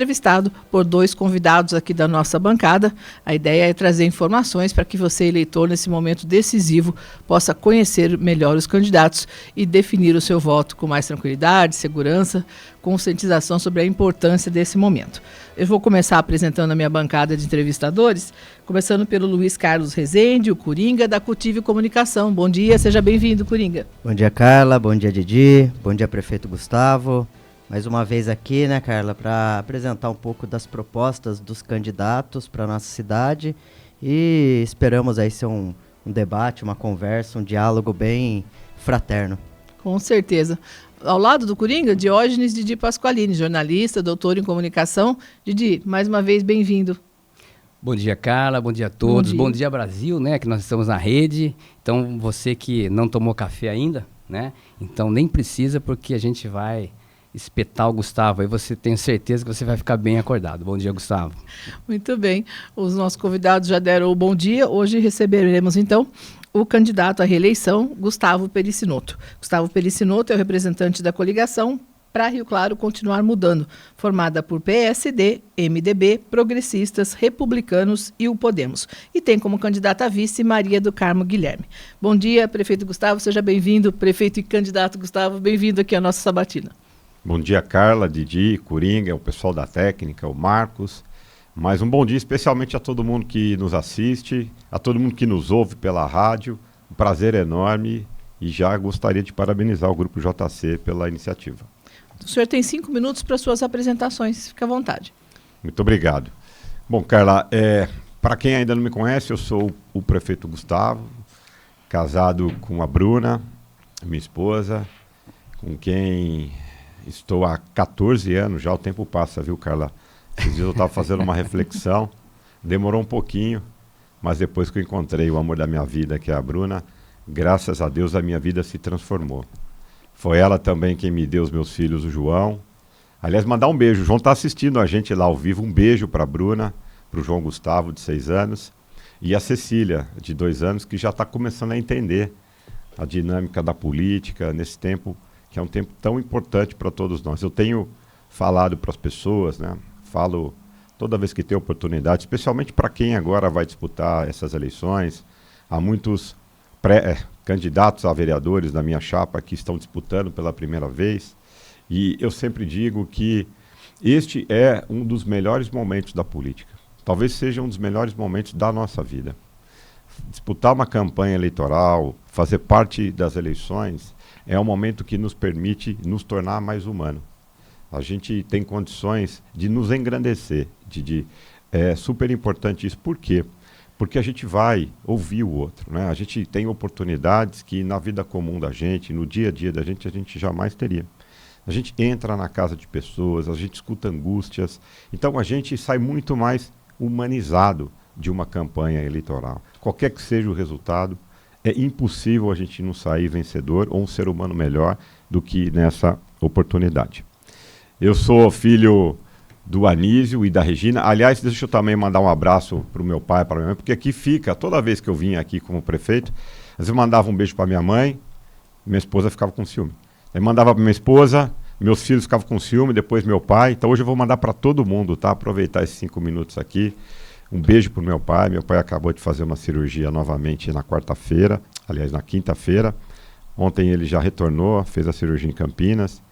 Entrevistado por dois convidados aqui da nossa bancada. A ideia é trazer informações para que você, eleitor, nesse momento decisivo, possa conhecer melhor os candidatos e definir o seu voto com mais tranquilidade, segurança, conscientização sobre a importância desse momento. Eu vou começar apresentando a minha bancada de entrevistadores, começando pelo Luiz Carlos Rezende, o Coringa, da Cultive Comunicação. Bom dia, seja bem-vindo, Coringa. Bom dia, Carla. Bom dia, Didi. Bom dia, prefeito Gustavo. Mais uma vez aqui, né, Carla, para apresentar um pouco das propostas dos candidatos para a nossa cidade e esperamos aí ser um debate, uma conversa, um diálogo bem fraterno. Com certeza. Ao lado do Coringa, Diógenes Didi Pasqualini, jornalista, doutor em comunicação. Didi, mais uma vez, bem-vindo. Bom dia, Carla. Bom dia a todos. Bom dia, Brasil, né, que nós estamos na rede. Então, você que não tomou café ainda, né, então nem precisa, porque a gente vai espetar o Gustavo, aí você tem certeza que você vai ficar bem acordado. Bom dia, Gustavo. Muito bem, os nossos convidados já deram o bom dia. Hoje receberemos então o candidato à reeleição, Gustavo Pericinoto. Gustavo Pericinoto é o representante da coligação para Rio Claro Continuar Mudando, formada por PSD, MDB, Progressistas, Republicanos e o Podemos. E tem como candidata a vice Maria do Carmo Guilherme. Bom dia, prefeito Gustavo, seja bem-vindo. Prefeito e candidato Gustavo, bem-vindo aqui à nossa sabatina. Bom dia, Carla, Didi, Coringa, o pessoal da técnica, o Marcos. Mais um bom dia especialmente a todo mundo que nos assiste, a todo mundo que nos ouve pela rádio. Um prazer enorme e já gostaria de parabenizar o Grupo JC pela iniciativa. O senhor tem 5 minutos para suas apresentações, fique à vontade. Muito obrigado. Bom, Carla, para quem ainda não me conhece, eu sou o prefeito Gustavo, casado com a Bruna, minha esposa, com quem estou há 14 anos, já o tempo passa, viu, Carla? Esses dias eu estava fazendo uma reflexão, demorou um pouquinho, mas depois que eu encontrei o amor da minha vida, que é a Bruna, graças a Deus a minha vida se transformou. Foi ela também quem me deu os meus filhos, o João. Aliás, mandar um beijo, o João está assistindo a gente lá ao vivo, um beijo para a Bruna, para o João Gustavo, de 6 anos, e a Cecília, de 2 anos, que já está começando a entender a dinâmica da política nesse tempo, que é um tempo tão importante para todos nós. Eu tenho falado para as pessoas, né? Falo toda vez que tenho oportunidade, especialmente para quem agora vai disputar essas eleições. Há muitos candidatos a vereadores da minha chapa que estão disputando pela primeira vez. E eu sempre digo que este é um dos melhores momentos da política. Talvez seja um dos melhores momentos da nossa vida. Disputar uma campanha eleitoral, fazer parte das eleições, é um momento que nos permite nos tornar mais humano. A gente tem condições de nos engrandecer. É super importante isso. Por quê? Porque a gente vai ouvir o outro, né? A gente tem oportunidades que na vida comum da gente, no dia a dia da gente, a gente jamais teria. A gente entra na casa de pessoas, a gente escuta angústias. Então a gente sai muito mais humanizado de uma campanha eleitoral. Qualquer que seja o resultado, é impossível a gente não sair vencedor ou um ser humano melhor do que nessa oportunidade. Eu sou filho do Anísio e da Regina. Aliás, deixa eu também mandar um abraço para o meu pai e para a minha mãe, porque aqui fica, toda vez que eu vinha aqui como prefeito, às vezes eu mandava um beijo para minha mãe, minha esposa ficava com ciúme. Aí mandava para minha esposa, meus filhos ficavam com ciúme, depois meu pai. Então hoje eu vou mandar para todo mundo, tá? Aproveitar esses 5 minutos aqui. Um beijo para o meu pai. Meu pai acabou de fazer uma cirurgia novamente na quarta-feira, aliás, na quinta-feira. Ontem ele já retornou, fez a cirurgia em Campinas.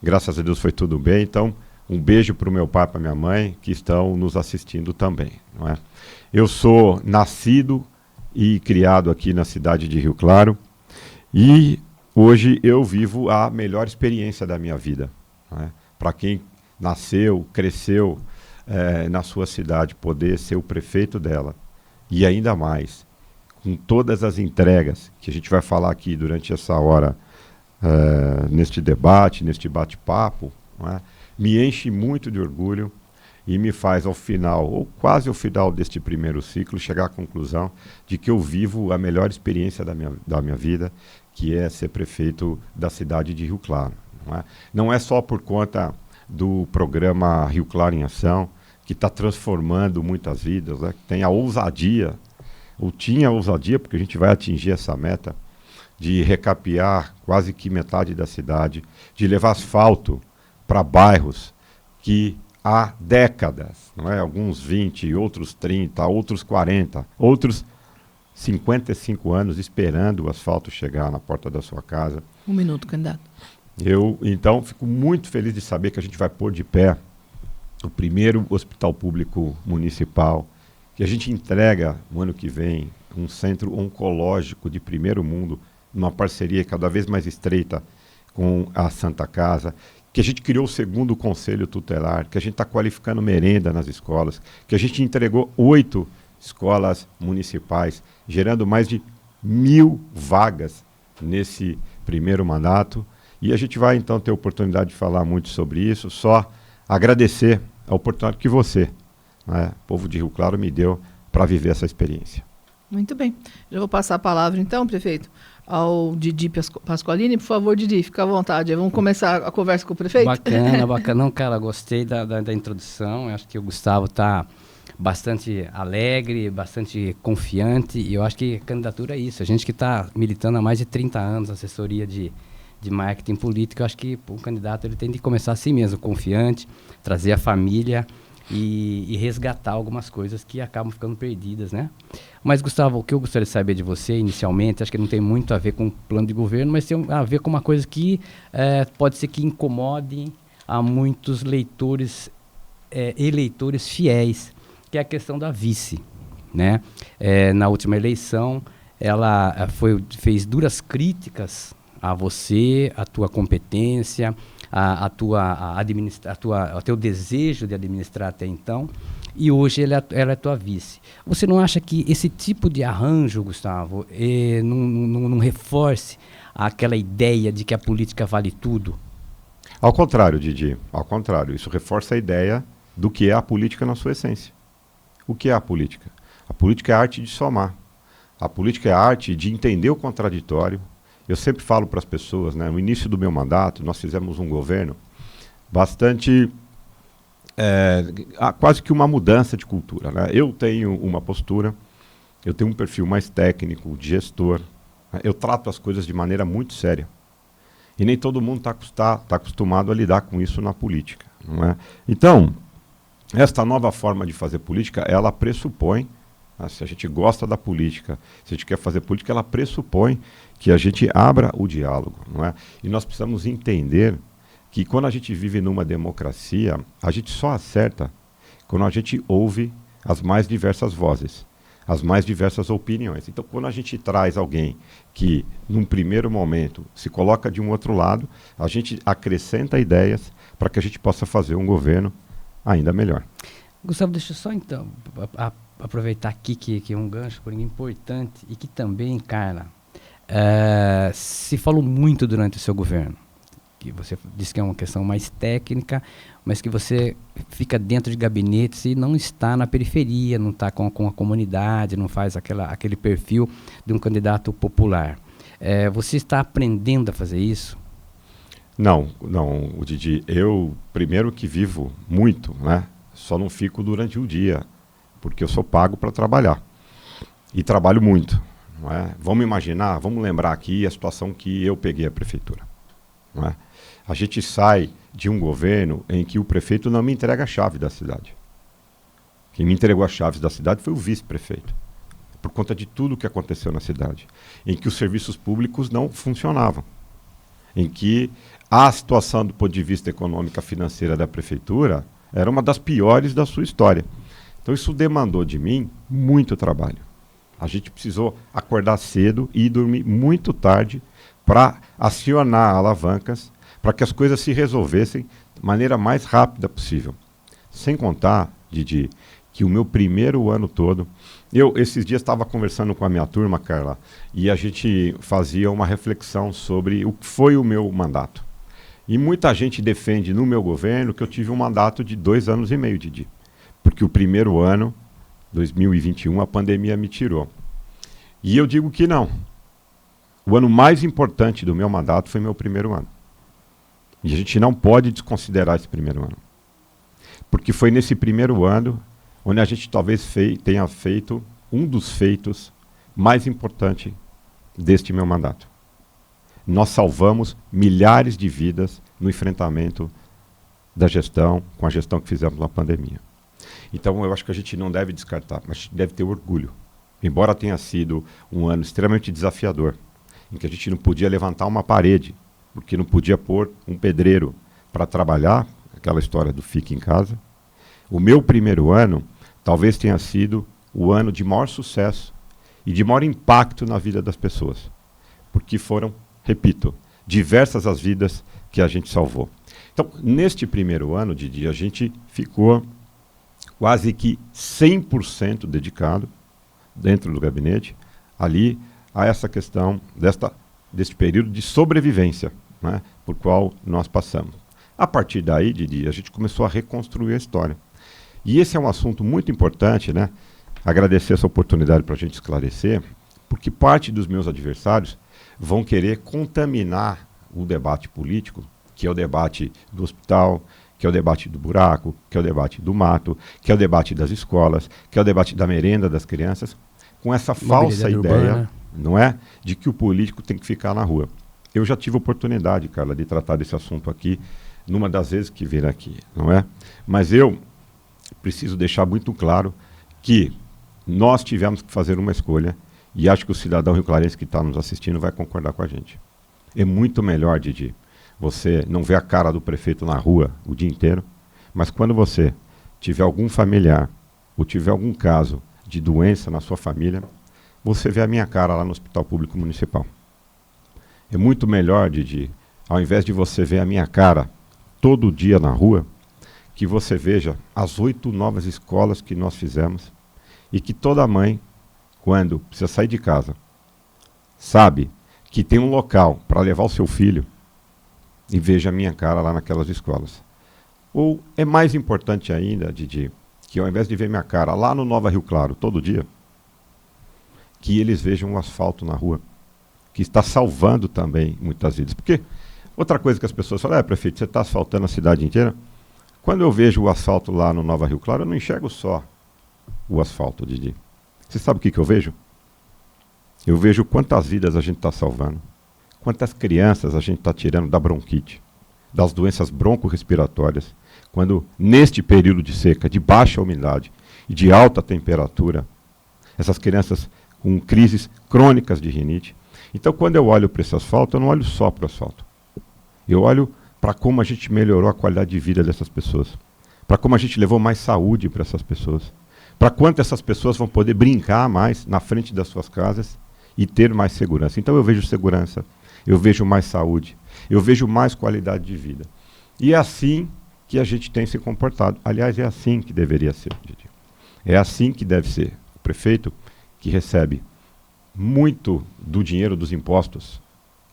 Graças a Deus foi tudo bem. Então, um beijo para o meu pai e para minha mãe, que estão nos assistindo também, não é? Eu sou nascido e criado aqui na cidade de Rio Claro. E hoje eu vivo a melhor experiência da minha vida, não é? Para quem nasceu, cresceu na sua cidade, poder ser o prefeito dela, e ainda mais, com todas as entregas que a gente vai falar aqui durante essa hora, neste debate, neste bate-papo, não é? Me enche muito de orgulho e me faz ao final, ou quase ao final deste primeiro ciclo, chegar à conclusão de que eu vivo a melhor experiência da minha vida, que é ser prefeito da cidade de Rio Claro. Não é só por conta do programa Rio Claro em Ação, que está transformando muitas vidas, né? Que tem a ousadia, ou tinha a ousadia, porque a gente vai atingir essa meta, de recapear quase que metade da cidade, de levar asfalto para bairros que há décadas, não é? Alguns 20, outros 30, outros 40, outros 55 anos esperando o asfalto chegar na porta da sua casa. Um minuto, candidato. Eu, então, fico muito feliz de saber que a gente vai pôr de pé o primeiro hospital público municipal, que a gente entrega no ano que vem um centro oncológico de primeiro mundo, numa parceria cada vez mais estreita com a Santa Casa, que a gente criou o segundo conselho tutelar, que a gente está qualificando merenda nas escolas, que a gente entregou 8 escolas municipais, gerando mais de 1.000 vagas nesse primeiro mandato. E a gente vai, então, ter a oportunidade de falar muito sobre isso. Só agradecer a oportunidade que você, né, povo de Rio Claro, me deu para viver essa experiência. Muito bem. Já vou passar a palavra, então, prefeito, ao Didi Pasqualini. Por favor, Didi, fica à vontade. Vamos começar a conversa com o prefeito? Bacana, bacana. Não, cara, gostei da introdução. Eu acho que o Gustavo está bastante alegre, bastante confiante. E eu acho que candidatura é isso. A gente que está militando há mais de 30 anos, assessoria de marketing político, eu acho que o candidato ele tem de começar assim mesmo, confiante, trazer a família e resgatar algumas coisas que acabam ficando perdidas, né? Mas, Gustavo, o que eu gostaria de saber de você, inicialmente, acho que não tem muito a ver com o plano de governo, mas tem a ver com uma coisa que pode ser que incomode a muitos leitores, eleitores fiéis, que é a questão da vice, né? Na última eleição, ela fez duras críticas a você, a tua competência, o teu desejo de administrar até então, e hoje ela é tua vice. Você não acha que esse tipo de arranjo, Gustavo, não reforce aquela ideia de que a política vale tudo? Ao contrário, Didi, ao contrário. Isso reforça a ideia do que é a política na sua essência. O que é a política? A política é a arte de somar. A política é a arte de entender o contraditório. Eu sempre falo para as pessoas, né, no início do meu mandato, nós fizemos um governo bastante, quase que uma mudança de cultura, né? Eu tenho uma postura, eu tenho um perfil mais técnico, de gestor, né? Eu trato as coisas de maneira muito séria. E nem todo mundo tá acostumado a lidar com isso na política, não é? Então, esta nova forma de fazer política, ela pressupõe, se a gente gosta da política, se a gente quer fazer política, ela pressupõe que a gente abra o diálogo, não é? E nós precisamos entender que quando a gente vive numa democracia, a gente só acerta quando a gente ouve as mais diversas vozes, as mais diversas opiniões. Então, quando a gente traz alguém que, num primeiro momento, se coloca de um outro lado, a gente acrescenta ideias para que a gente possa fazer um governo ainda melhor. Gustavo, deixa eu só, então, aproveitar aqui que é um gancho importante e que também, Carla, se falou muito durante o seu governo, que você disse que é uma questão mais técnica, mas que você fica dentro de gabinetes e não está na periferia, não está com a comunidade, não faz aquele perfil de um candidato popular. Você está aprendendo a fazer isso? Não, Didi, eu primeiro que vivo muito, né? Só não fico durante o dia, porque eu sou pago para trabalhar e trabalho muito. Não é? Vamos imaginar, vamos lembrar aqui a situação que eu peguei a prefeitura. Não é? A gente sai de um governo em que o prefeito não me entrega a chave da cidade. Quem me entregou as chaves da cidade foi o vice-prefeito, por conta de tudo o que aconteceu na cidade, em que os serviços públicos não funcionavam, em que a situação do ponto de vista econômica financeira da prefeitura era uma das piores da sua história. Então isso demandou de mim muito trabalho. A gente precisou acordar cedo e dormir muito tarde para acionar alavancas para que as coisas se resolvessem de maneira mais rápida possível. Sem contar, Didi, que o meu primeiro ano todo... Eu, esses dias, estava conversando com a minha turma, Carla, e a gente fazia uma reflexão sobre o que foi o meu mandato. E muita gente defende no meu governo que eu tive um mandato de 2 anos e meio, Didi. Porque o primeiro ano, 2021, a pandemia me tirou. E eu digo que não. O ano mais importante do meu mandato foi meu primeiro ano. E a gente não pode desconsiderar esse primeiro ano. Porque foi nesse primeiro ano onde a gente talvez tenha feito um dos feitos mais importantes deste meu mandato. Nós salvamos milhares de vidas no enfrentamento da gestão, com a gestão que fizemos na pandemia. Então, eu acho que a gente não deve descartar, mas a gente deve ter orgulho. Embora tenha sido um ano extremamente desafiador, em que a gente não podia levantar uma parede, porque não podia pôr um pedreiro para trabalhar, aquela história do fique em casa. O meu primeiro ano talvez tenha sido o ano de maior sucesso e de maior impacto na vida das pessoas, porque foram, repito, diversas as vidas que a gente salvou. Então, neste primeiro ano, Didi, a gente ficou quase que 100% dedicado, dentro do gabinete, ali a essa questão deste período de sobrevivência, né, por qual nós passamos. A partir daí, Didi, a gente começou a reconstruir a história. E esse é um assunto muito importante, né? Agradecer essa oportunidade para a gente esclarecer, porque parte dos meus adversários vão querer contaminar o debate político, que é o debate do hospital, que é o debate do buraco, que é o debate do mato, que é o debate das escolas, que é o debate da merenda das crianças, com essa falsa ideia, não é, de que o político tem que ficar na rua. Eu já tive oportunidade, Carla, de tratar desse assunto aqui, numa das vezes que vim aqui, não é? Mas eu preciso deixar muito claro que nós tivemos que fazer uma escolha, e acho que o cidadão rio-clarense que está nos assistindo vai concordar com a gente. É muito melhor, Didi, você não ver a cara do prefeito na rua o dia inteiro, mas quando você tiver algum familiar ou tiver algum caso de doença na sua família, você vê a minha cara lá no Hospital Público Municipal. É muito melhor, Didi, ao invés de você ver a minha cara todo dia na rua, que você veja as 8 novas escolas que nós fizemos e que toda mãe, quando precisa sair de casa, sabe que tem um local para levar o seu filho e veja a minha cara lá naquelas escolas. Ou é mais importante ainda, Didi, que ao invés de ver minha cara lá no Nova Rio Claro todo dia, que eles vejam o asfalto na rua, que está salvando também muitas vidas. Porque outra coisa que as pessoas falam, prefeito, você está asfaltando a cidade inteira? Quando eu vejo o asfalto lá no Nova Rio Claro, eu não enxergo só o asfalto, Didi. Você sabe o que eu vejo? Eu vejo quantas vidas a gente está salvando, quantas crianças a gente está tirando da bronquite, das doenças broncorrespiratórias, quando neste período de seca, de baixa umidade e de alta temperatura, essas crianças com crises crônicas de rinite. Então, quando eu olho para esse asfalto, eu não olho só para o asfalto. Eu olho para como a gente melhorou a qualidade de vida dessas pessoas, para como a gente levou mais saúde para essas pessoas, para quanto essas pessoas vão poder brincar mais na frente das suas casas e ter mais segurança. Então eu vejo segurança, eu vejo mais saúde, eu vejo mais qualidade de vida. E é assim que a gente tem se comportado. Aliás, é assim que deveria ser, Didi. É assim que deve ser. O prefeito, que recebe muito do dinheiro dos impostos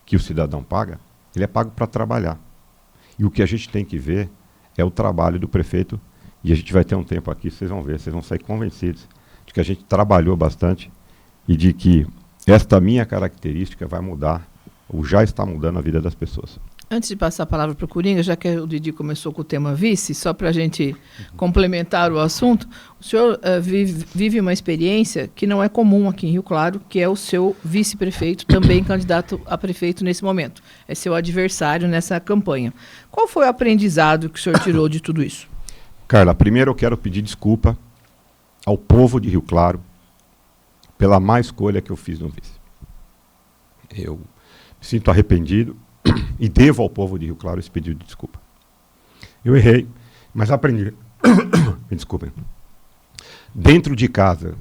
que o cidadão paga, ele é pago para trabalhar. E o que a gente tem que ver é o trabalho do prefeito, e a gente vai ter um tempo aqui, vocês vão ver, vocês vão sair convencidos de que a gente trabalhou bastante e de que esta minha característica vai mudar, ou já está mudando a vida das pessoas. Antes de passar a palavra para o Coringa, já que o Didi começou com o tema vice, só para a gente complementar o assunto, o senhor vive uma experiência que não é comum aqui em Rio Claro, que é o seu vice-prefeito, também candidato a prefeito nesse momento. É seu adversário nessa campanha. Qual foi o aprendizado que o senhor tirou de tudo isso? Carla, primeiro eu quero pedir desculpa ao povo de Rio Claro pela má escolha que eu fiz no vice. Eu me sinto arrependido e devo ao povo de Rio Claro esse pedido de desculpa. Eu errei, mas aprendi. Me desculpem. Dentro de casa,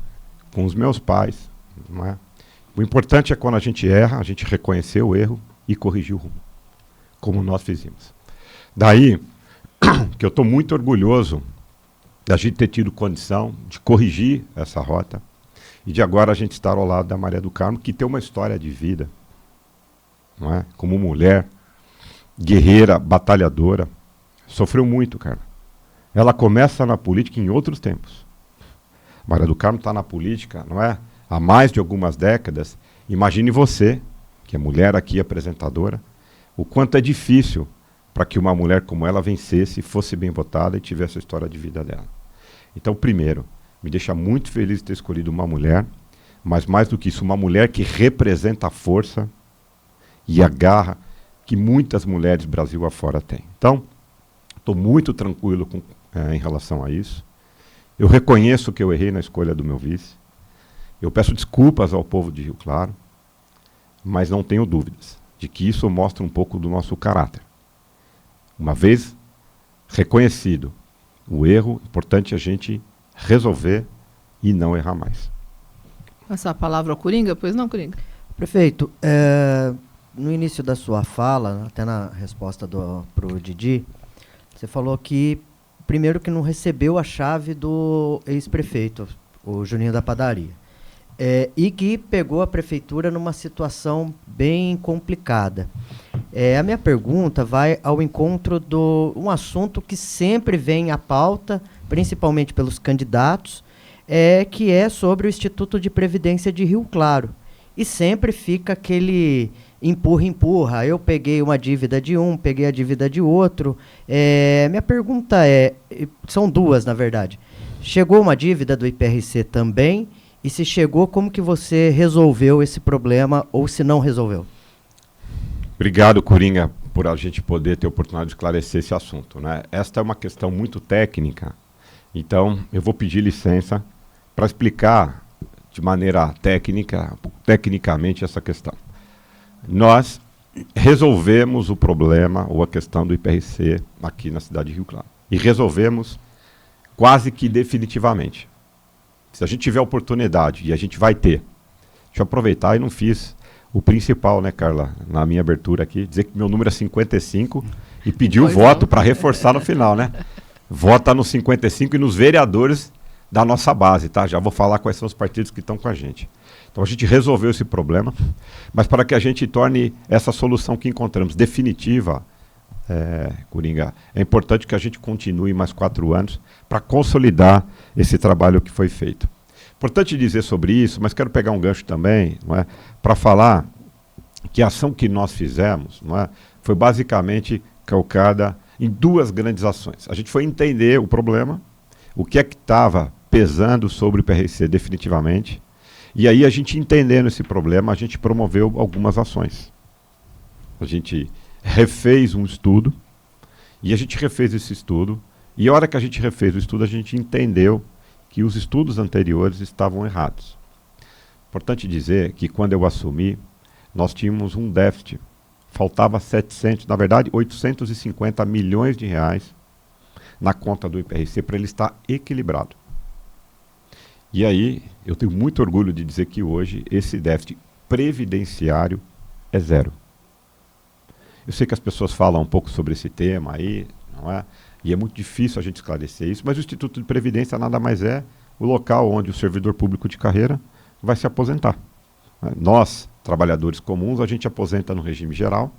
com os meus pais, não é? O importante é quando a gente erra, a gente reconhecer o erro e corrigir o rumo, como nós fizemos. Daí que eu estou muito orgulhoso da gente ter tido condição de corrigir essa rota e de agora a gente estar ao lado da Maria do Carmo, que tem uma história de vida, não é? Como mulher, guerreira, batalhadora, sofreu muito, cara. Ela começa na política em outros tempos. Maria do Carmo está na política, não é? Há mais de algumas décadas. Imagine você, que é mulher aqui, apresentadora, o quanto é difícil para que uma mulher como ela vencesse, fosse bem votada e tivesse a história de vida dela. Então, primeiro, me deixa muito feliz de ter escolhido uma mulher, mas mais do que isso, uma mulher que representa a força e a garra que muitas mulheres Brasil afora têm. Então, Estou muito tranquilo em relação a isso. Eu reconheço que eu errei na escolha do meu vice. Eu peço desculpas ao povo de Rio Claro, mas não tenho dúvidas de que isso mostra um pouco do nosso caráter. Uma vez reconhecido o erro, é importante a gente resolver e não errar mais. Passar a palavra ao Coringa, pois não, Coringa? Prefeito, no início da sua fala, até na resposta para o Didi, você falou que, primeiro, que não recebeu a chave do ex-prefeito, o Juninho da Padaria, e que pegou a prefeitura numa situação bem complicada. A minha pergunta vai ao encontro de um assunto que sempre vem à pauta, principalmente pelos candidatos, que é sobre o Instituto de Previdência de Rio Claro. E sempre fica aquele empurra. Eu peguei uma dívida de um, peguei a dívida de outro. Minha pergunta são duas, na verdade. Chegou uma dívida do IPRC também? E se chegou, como que você resolveu esse problema ou se não resolveu? Obrigado, Coringa, por a gente poder ter a oportunidade de esclarecer esse assunto, né? Esta é uma questão muito técnica, então eu vou pedir licença para explicar de maneira tecnicamente essa questão. Nós resolvemos o problema ou a questão do IPRC aqui na cidade de Rio Claro. E resolvemos quase que definitivamente. Se a gente tiver oportunidade, e a gente vai ter, deixa eu aproveitar e não fiz o principal, né, Carla, na minha abertura aqui, dizer que meu número é 55 e pedir o voto para reforçar no final, né? Vota no 55 e nos vereadores da nossa base, tá? Já vou falar quais são os partidos que estão com a gente. Então a gente resolveu esse problema, mas para que a gente torne essa solução que encontramos definitiva, Coringa, é importante que a gente continue mais 4 anos para consolidar esse trabalho que foi feito. Importante dizer sobre isso, mas quero pegar um gancho também, não é, para falar que a ação que nós fizemos, não é, foi basicamente calcada em 2 grandes ações. A gente foi entender o problema, o que é que estava pesando sobre o PRC definitivamente, e aí a gente entendendo esse problema, a gente promoveu algumas ações. A gente refez um estudo, e a gente refez esse estudo, e a hora que a gente refez o estudo, a gente entendeu que os estudos anteriores estavam errados. Importante dizer que quando eu assumi, nós tínhamos um déficit, faltava 850 milhões de reais na conta do IPRC para ele estar equilibrado. E aí, eu tenho muito orgulho de dizer que hoje esse déficit previdenciário é 0. Eu sei que as pessoas falam um pouco sobre esse tema aí, não é? E é muito difícil a gente esclarecer isso, mas o Instituto de Previdência nada mais é o local onde o servidor público de carreira vai se aposentar. Nós, trabalhadores comuns, a gente aposenta no regime geral,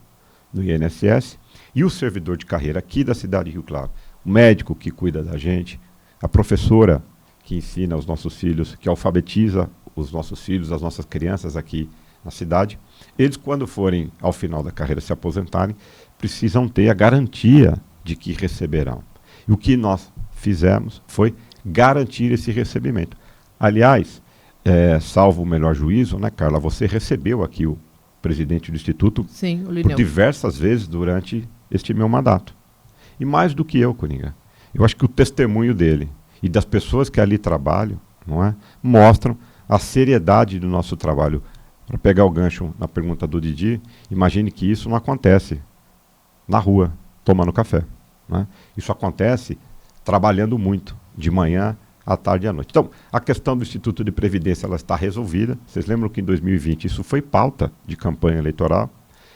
no INSS, e o servidor de carreira aqui da cidade de Rio Claro, o médico que cuida da gente, a professora que ensina os nossos filhos, que alfabetiza os nossos filhos, as nossas crianças aqui na cidade, eles, quando forem ao final da carreira se aposentarem, precisam ter a garantia de que receberão. E o que nós fizemos foi garantir esse recebimento. Aliás, salvo o melhor juízo, né, Carla, você recebeu aqui o presidente do Instituto. Sim, o Lineu. Por diversas vezes durante este meu mandato. E mais do que eu, Coringa, eu acho que o testemunho dele e das pessoas que ali trabalham, não é, mostram a seriedade do nosso trabalho. Para pegar o gancho na pergunta do Didi, imagine que isso não acontece na rua, tomando café. Né? Isso acontece trabalhando muito, de manhã à tarde e à noite. Então, a questão do Instituto de Previdência ela está resolvida. Vocês lembram que em 2020 isso foi pauta de campanha eleitoral.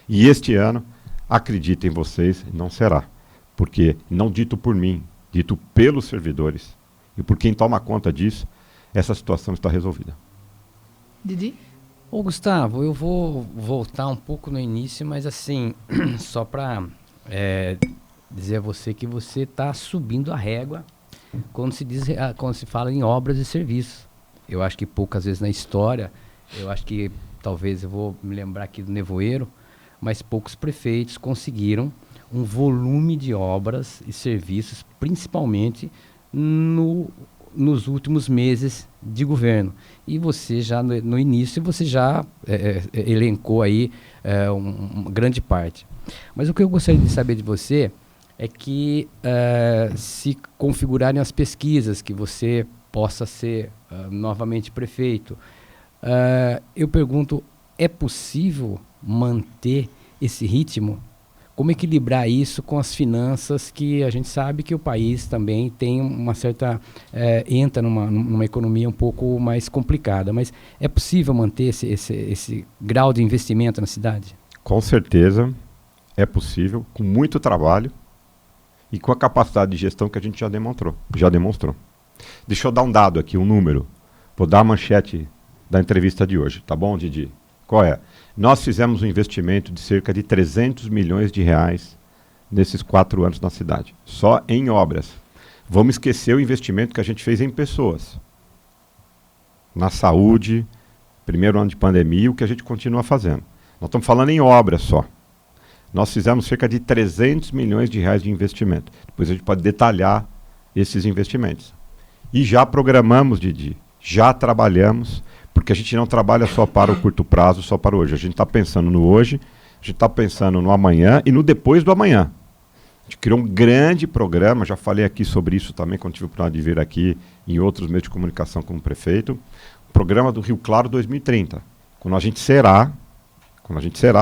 E este ano, acreditem vocês, não será. Porque, não dito por mim, dito pelos servidores e por quem toma conta disso, essa situação está resolvida. Didi? Ô Gustavo, eu vou voltar um pouco no início, mas assim, só para dizer a você que você está subindo a régua quando se fala em obras e serviços. Eu acho que poucas vezes na história, eu acho que talvez eu vou me lembrar aqui do Nevoeiro, mas poucos prefeitos conseguiram um volume de obras e serviços, principalmente nos últimos meses de governo. E você já, no início, você já elencou aí uma grande parte. Mas o que eu gostaria de saber de você é que se configurarem as pesquisas, que você possa ser novamente prefeito. Eu pergunto, é possível manter esse ritmo? Como equilibrar isso com as finanças, que a gente sabe que o país também tem uma certa... entra numa economia um pouco mais complicada, mas é possível manter esse grau de investimento na cidade? Com certeza é possível, com muito trabalho e com a capacidade de gestão que a gente já demonstrou. Deixa eu dar um dado aqui, um número. Vou dar a manchete da entrevista de hoje, tá bom, Didi? Qual é? Nós fizemos um investimento de cerca de 300 milhões de reais nesses 4 anos na cidade, só em obras. Vamos esquecer o investimento que a gente fez em pessoas, na saúde, primeiro ano de pandemia, o que a gente continua fazendo. Nós estamos falando em obras só. Nós fizemos cerca de 300 milhões de reais de investimento. Depois a gente pode detalhar esses investimentos. E já programamos, Didi, já trabalhamos, porque a gente não trabalha só para o curto prazo, só para hoje. A gente está pensando no hoje, a gente está pensando no amanhã e no depois do amanhã. A gente criou um grande programa, já falei aqui sobre isso também, quando tive o oportunidade de vir aqui em outros meios de comunicação como prefeito, o programa do Rio Claro 2030. Quando a gente será,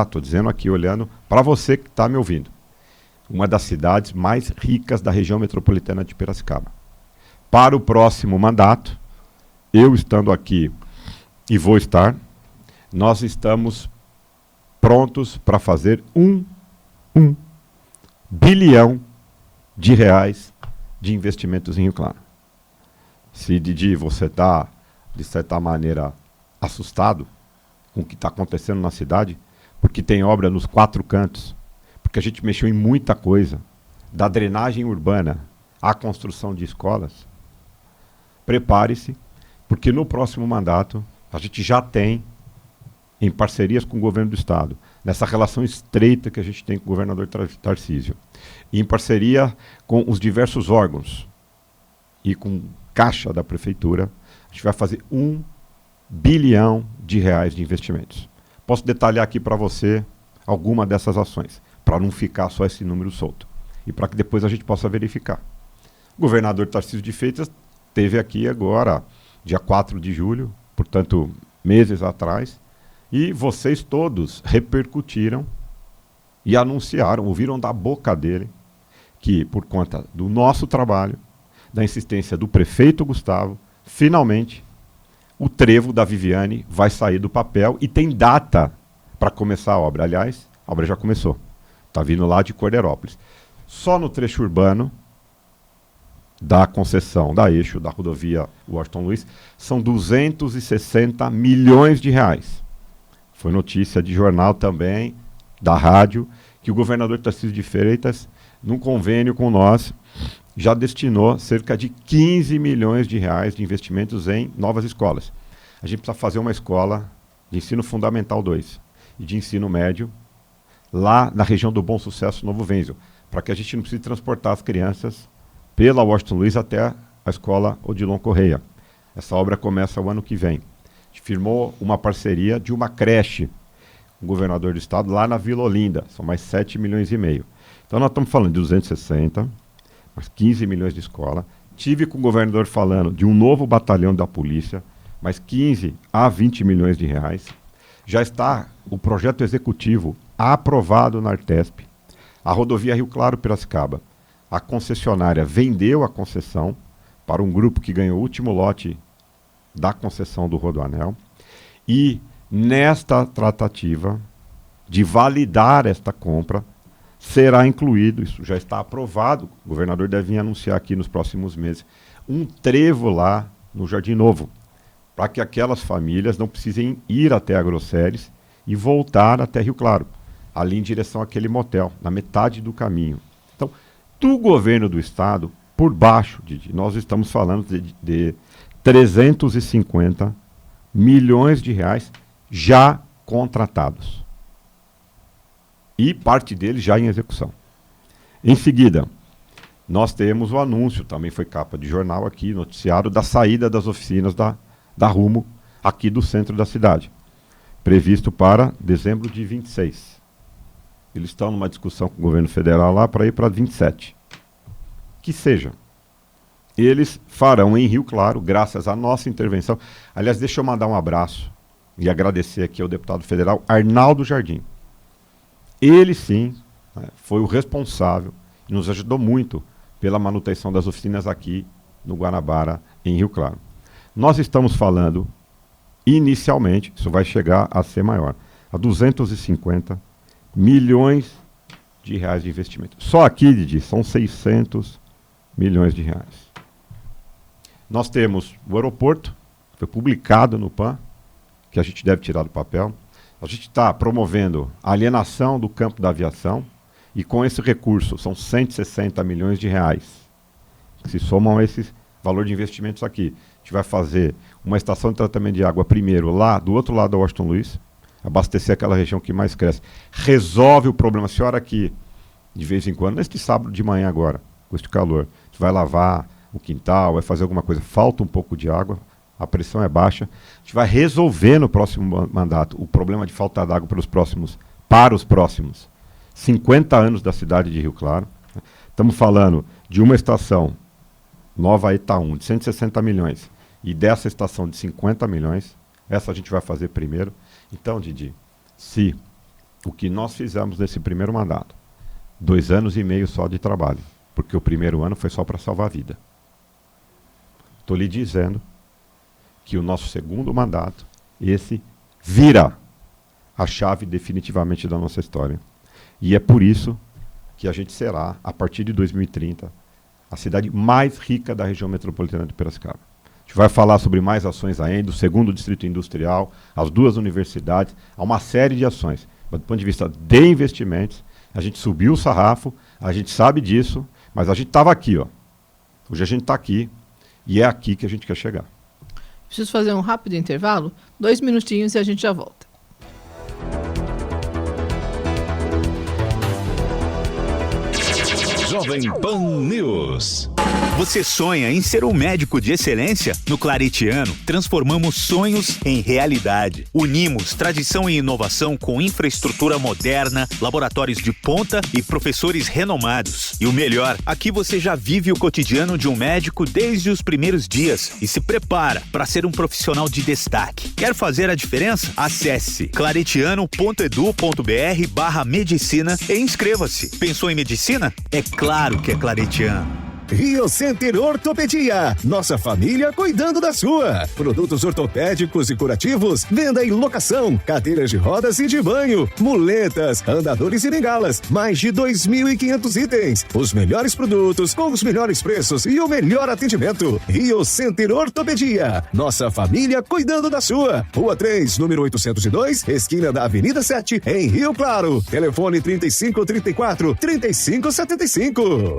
estou dizendo aqui, olhando para você que está me ouvindo, uma das cidades mais ricas da região metropolitana de Piracicaba. Para o próximo mandato, eu estando aqui e vou estar, nós estamos prontos para fazer um bilhão de reais de investimentos em Rio Claro. Se, Didi, você está, de certa maneira, assustado com o que está acontecendo na cidade, porque tem obra nos 4 cantos, porque a gente mexeu em muita coisa, da drenagem urbana à construção de escolas, prepare-se, porque no próximo mandato a gente já tem, em parcerias com o governo do estado, nessa relação estreita que a gente tem com o governador Tarcísio, e em parceria com os diversos órgãos e com caixa da prefeitura, a gente vai fazer 1 bilhão de reais de investimentos. Posso detalhar aqui para você alguma dessas ações, para não ficar só esse número solto, e para que depois a gente possa verificar. O governador Tarcísio de Freitas esteve aqui agora, dia 4 de julho, portanto, meses atrás, e vocês todos repercutiram e anunciaram, ouviram da boca dele, que por conta do nosso trabalho, da insistência do prefeito Gustavo, finalmente, o trevo da Viviane vai sair do papel e tem data para começar a obra. Aliás, a obra já começou. Está vindo lá de Cordeirópolis. Só no trecho urbano da concessão da eixo da rodovia Washington Luiz, são 260 milhões de reais. Foi notícia de jornal também, da rádio, que o governador Tarcísio de Freitas, num convênio com nós, já destinou cerca de 15 milhões de reais de investimentos em novas escolas. A gente precisa fazer uma escola de ensino fundamental 2 e de ensino médio lá na região do Bom Sucesso, Novo Wenzel, para que a gente não precise transportar as crianças pela Washington Luiz até a escola Odilon Correia. Essa obra começa o ano que vem. A gente firmou uma parceria de uma creche com o governador do estado lá na Vila Olinda. São mais 7 milhões e meio. Então nós estamos falando de 260, mais 15 milhões de escola. Tive com o governador falando de um novo batalhão da polícia, mais 15 a 20 milhões de reais. Já está o projeto executivo aprovado na Artesp. A rodovia Rio Claro-Piracicaba. A concessionária vendeu a concessão para um grupo que ganhou o último lote da concessão do Rodoanel. E nesta tratativa de validar esta compra, será incluído, isso já está aprovado, o governador deve vir anunciar aqui nos próximos meses, um trevo lá no Jardim Novo, para que aquelas famílias não precisem ir até a Grosseres e voltar até Rio Claro, ali em direção àquele motel, na metade do caminho. Então, do governo do estado, por baixo, nós estamos falando de 350 milhões de reais já contratados. E parte deles já em execução. Em seguida, nós temos o anúncio, também foi capa de jornal aqui, noticiário, da saída das oficinas da Rumo, aqui do centro da cidade, previsto para dezembro de 26. eles estão numa discussão com o governo federal lá para ir para 27. Que seja. Eles farão em Rio Claro, graças à nossa intervenção. Aliás, deixa eu mandar um abraço e agradecer aqui ao deputado federal Arnaldo Jardim. Ele sim, né, foi o responsável e nos ajudou muito pela manutenção das oficinas aqui no Guanabara, em Rio Claro. Nós estamos falando, inicialmente, isso vai chegar a ser maior, a 250 milhões de reais de investimento. Só aqui, Didi, são 600 milhões de reais. Nós temos o aeroporto, foi publicado no PAN, que a gente deve tirar do papel. A gente está promovendo a alienação do campo da aviação e com esse recurso, são 160 milhões de reais, que se somam a esse valor de investimentos aqui. A gente vai fazer uma estação de tratamento de água primeiro lá do outro lado da Washington Luiz, abastecer aquela região que mais cresce. Resolve o problema. A senhora aqui, de vez em quando, neste sábado de manhã agora, com este calor, a gente vai lavar o quintal, vai fazer alguma coisa, falta um pouco de água, a pressão é baixa, a gente vai resolver no próximo mandato o problema de falta d'água para os próximos 50 anos da cidade de Rio Claro. Estamos falando de uma estação, Nova Itaú, de 160 milhões, e dessa estação de 50 milhões, essa a gente vai fazer primeiro. Então, Didi, se o que nós fizemos nesse primeiro mandato, 2 anos e meio só de trabalho, porque o primeiro ano foi só para salvar a vida. Estou lhe dizendo que o nosso segundo mandato, esse vira a chave definitivamente da nossa história. E é por isso que a gente será, a partir de 2030, a cidade mais rica da região metropolitana de Piracicaba. A gente vai falar sobre mais ações ainda, o segundo distrito industrial, as 2 universidades, há uma série de ações. Mas do ponto de vista de investimentos, a gente subiu o sarrafo, a gente sabe disso, mas a gente estava aqui, ó. Hoje a gente está aqui e é aqui que a gente quer chegar. Preciso fazer um rápido intervalo, 2 minutinhos e a gente já volta. Jovem Pan News. Você sonha em ser um médico de excelência? No Claretiano, transformamos sonhos em realidade. Unimos tradição e inovação com infraestrutura moderna, laboratórios de ponta e professores renomados. E o melhor, aqui você já vive o cotidiano de um médico desde os primeiros dias e se prepara para ser um profissional de destaque. Quer fazer a diferença? Acesse claretiano.edu.br/medicina e inscreva-se. Pensou em medicina? É claro que é Claretiano. Rio Center Ortopedia, nossa família cuidando da sua. Produtos ortopédicos e curativos, venda e locação, cadeiras de rodas e de banho, muletas, andadores e bengalas, mais de 2.500 itens. Os melhores produtos com os melhores preços e o melhor atendimento. Rio Center Ortopedia, nossa família cuidando da sua. Rua 3, número 802, esquina da Avenida 7, em Rio Claro. Telefone 3534-3575.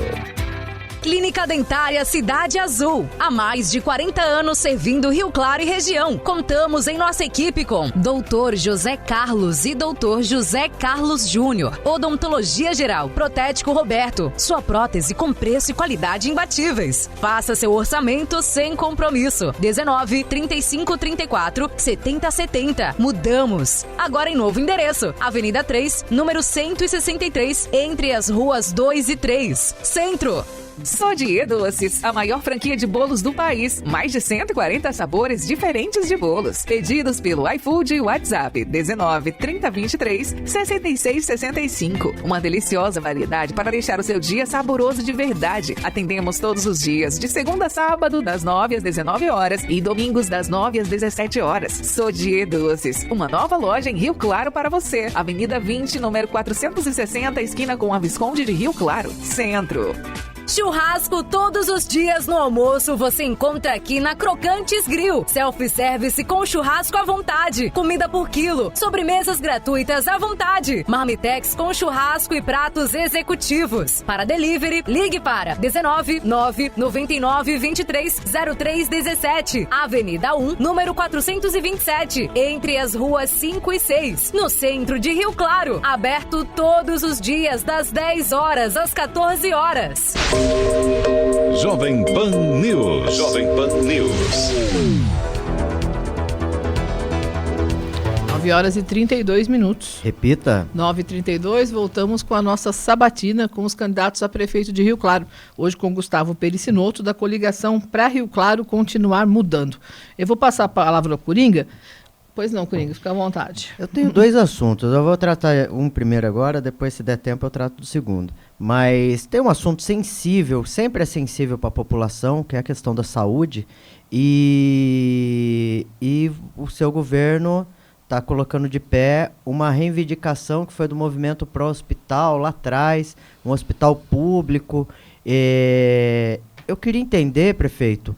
Clínica Dentária Cidade Azul. Há mais de 40 anos servindo Rio Claro e região. Contamos em nossa equipe com Dr. José Carlos e Dr. José Carlos Júnior. Odontologia Geral. Protético Roberto. Sua prótese com preço e qualidade imbatíveis. Faça seu orçamento sem compromisso. 19 35 34 70 70. Mudamos. Agora em novo endereço. Avenida 3, número 163, entre as ruas 2 e 3. Centro. Sodiê Doces, a maior franquia de bolos do país. Mais de 140 sabores diferentes de bolos. Pedidos pelo iFood e WhatsApp 19 30 23 66 65. Uma deliciosa variedade para deixar o seu dia saboroso de verdade. Atendemos todos os dias, de segunda a sábado, das 9 às 19 horas e domingos das 9 às 17 horas. Sodiê Doces, uma nova loja em Rio Claro para você. Avenida 20, número 460, esquina com a Visconde de Rio Claro, Centro. Churrasco todos os dias no almoço você encontra aqui na Crocantes Grill. Self-service com churrasco à vontade. Comida por quilo. Sobremesas gratuitas à vontade. Marmitex com churrasco e pratos executivos. Para delivery, ligue para 19 9 99 23 03 17. Avenida 1, número 427. Entre as ruas 5 e 6. No centro de Rio Claro. Aberto todos os dias das 10 horas às 14 horas. Jovem Pan News. Jovem Pan News. 9 horas e 32 minutos. Repita. 9h32, voltamos com a nossa sabatina com os candidatos a prefeito de Rio Claro. Hoje com Gustavo Perissinoto, da coligação para Rio Claro continuar mudando. Eu vou passar a palavra ao Coringa. Pois não, Coringa, fica à vontade. Eu tenho 2 assuntos. Eu vou tratar um primeiro agora, depois, se der tempo, eu trato do segundo. Mas tem um assunto sensível, sempre é sensível para a população, que é a questão da saúde. E o seu governo está colocando de pé uma reivindicação que foi do movimento pró-hospital lá atrás, um hospital público. Eu queria entender, prefeito,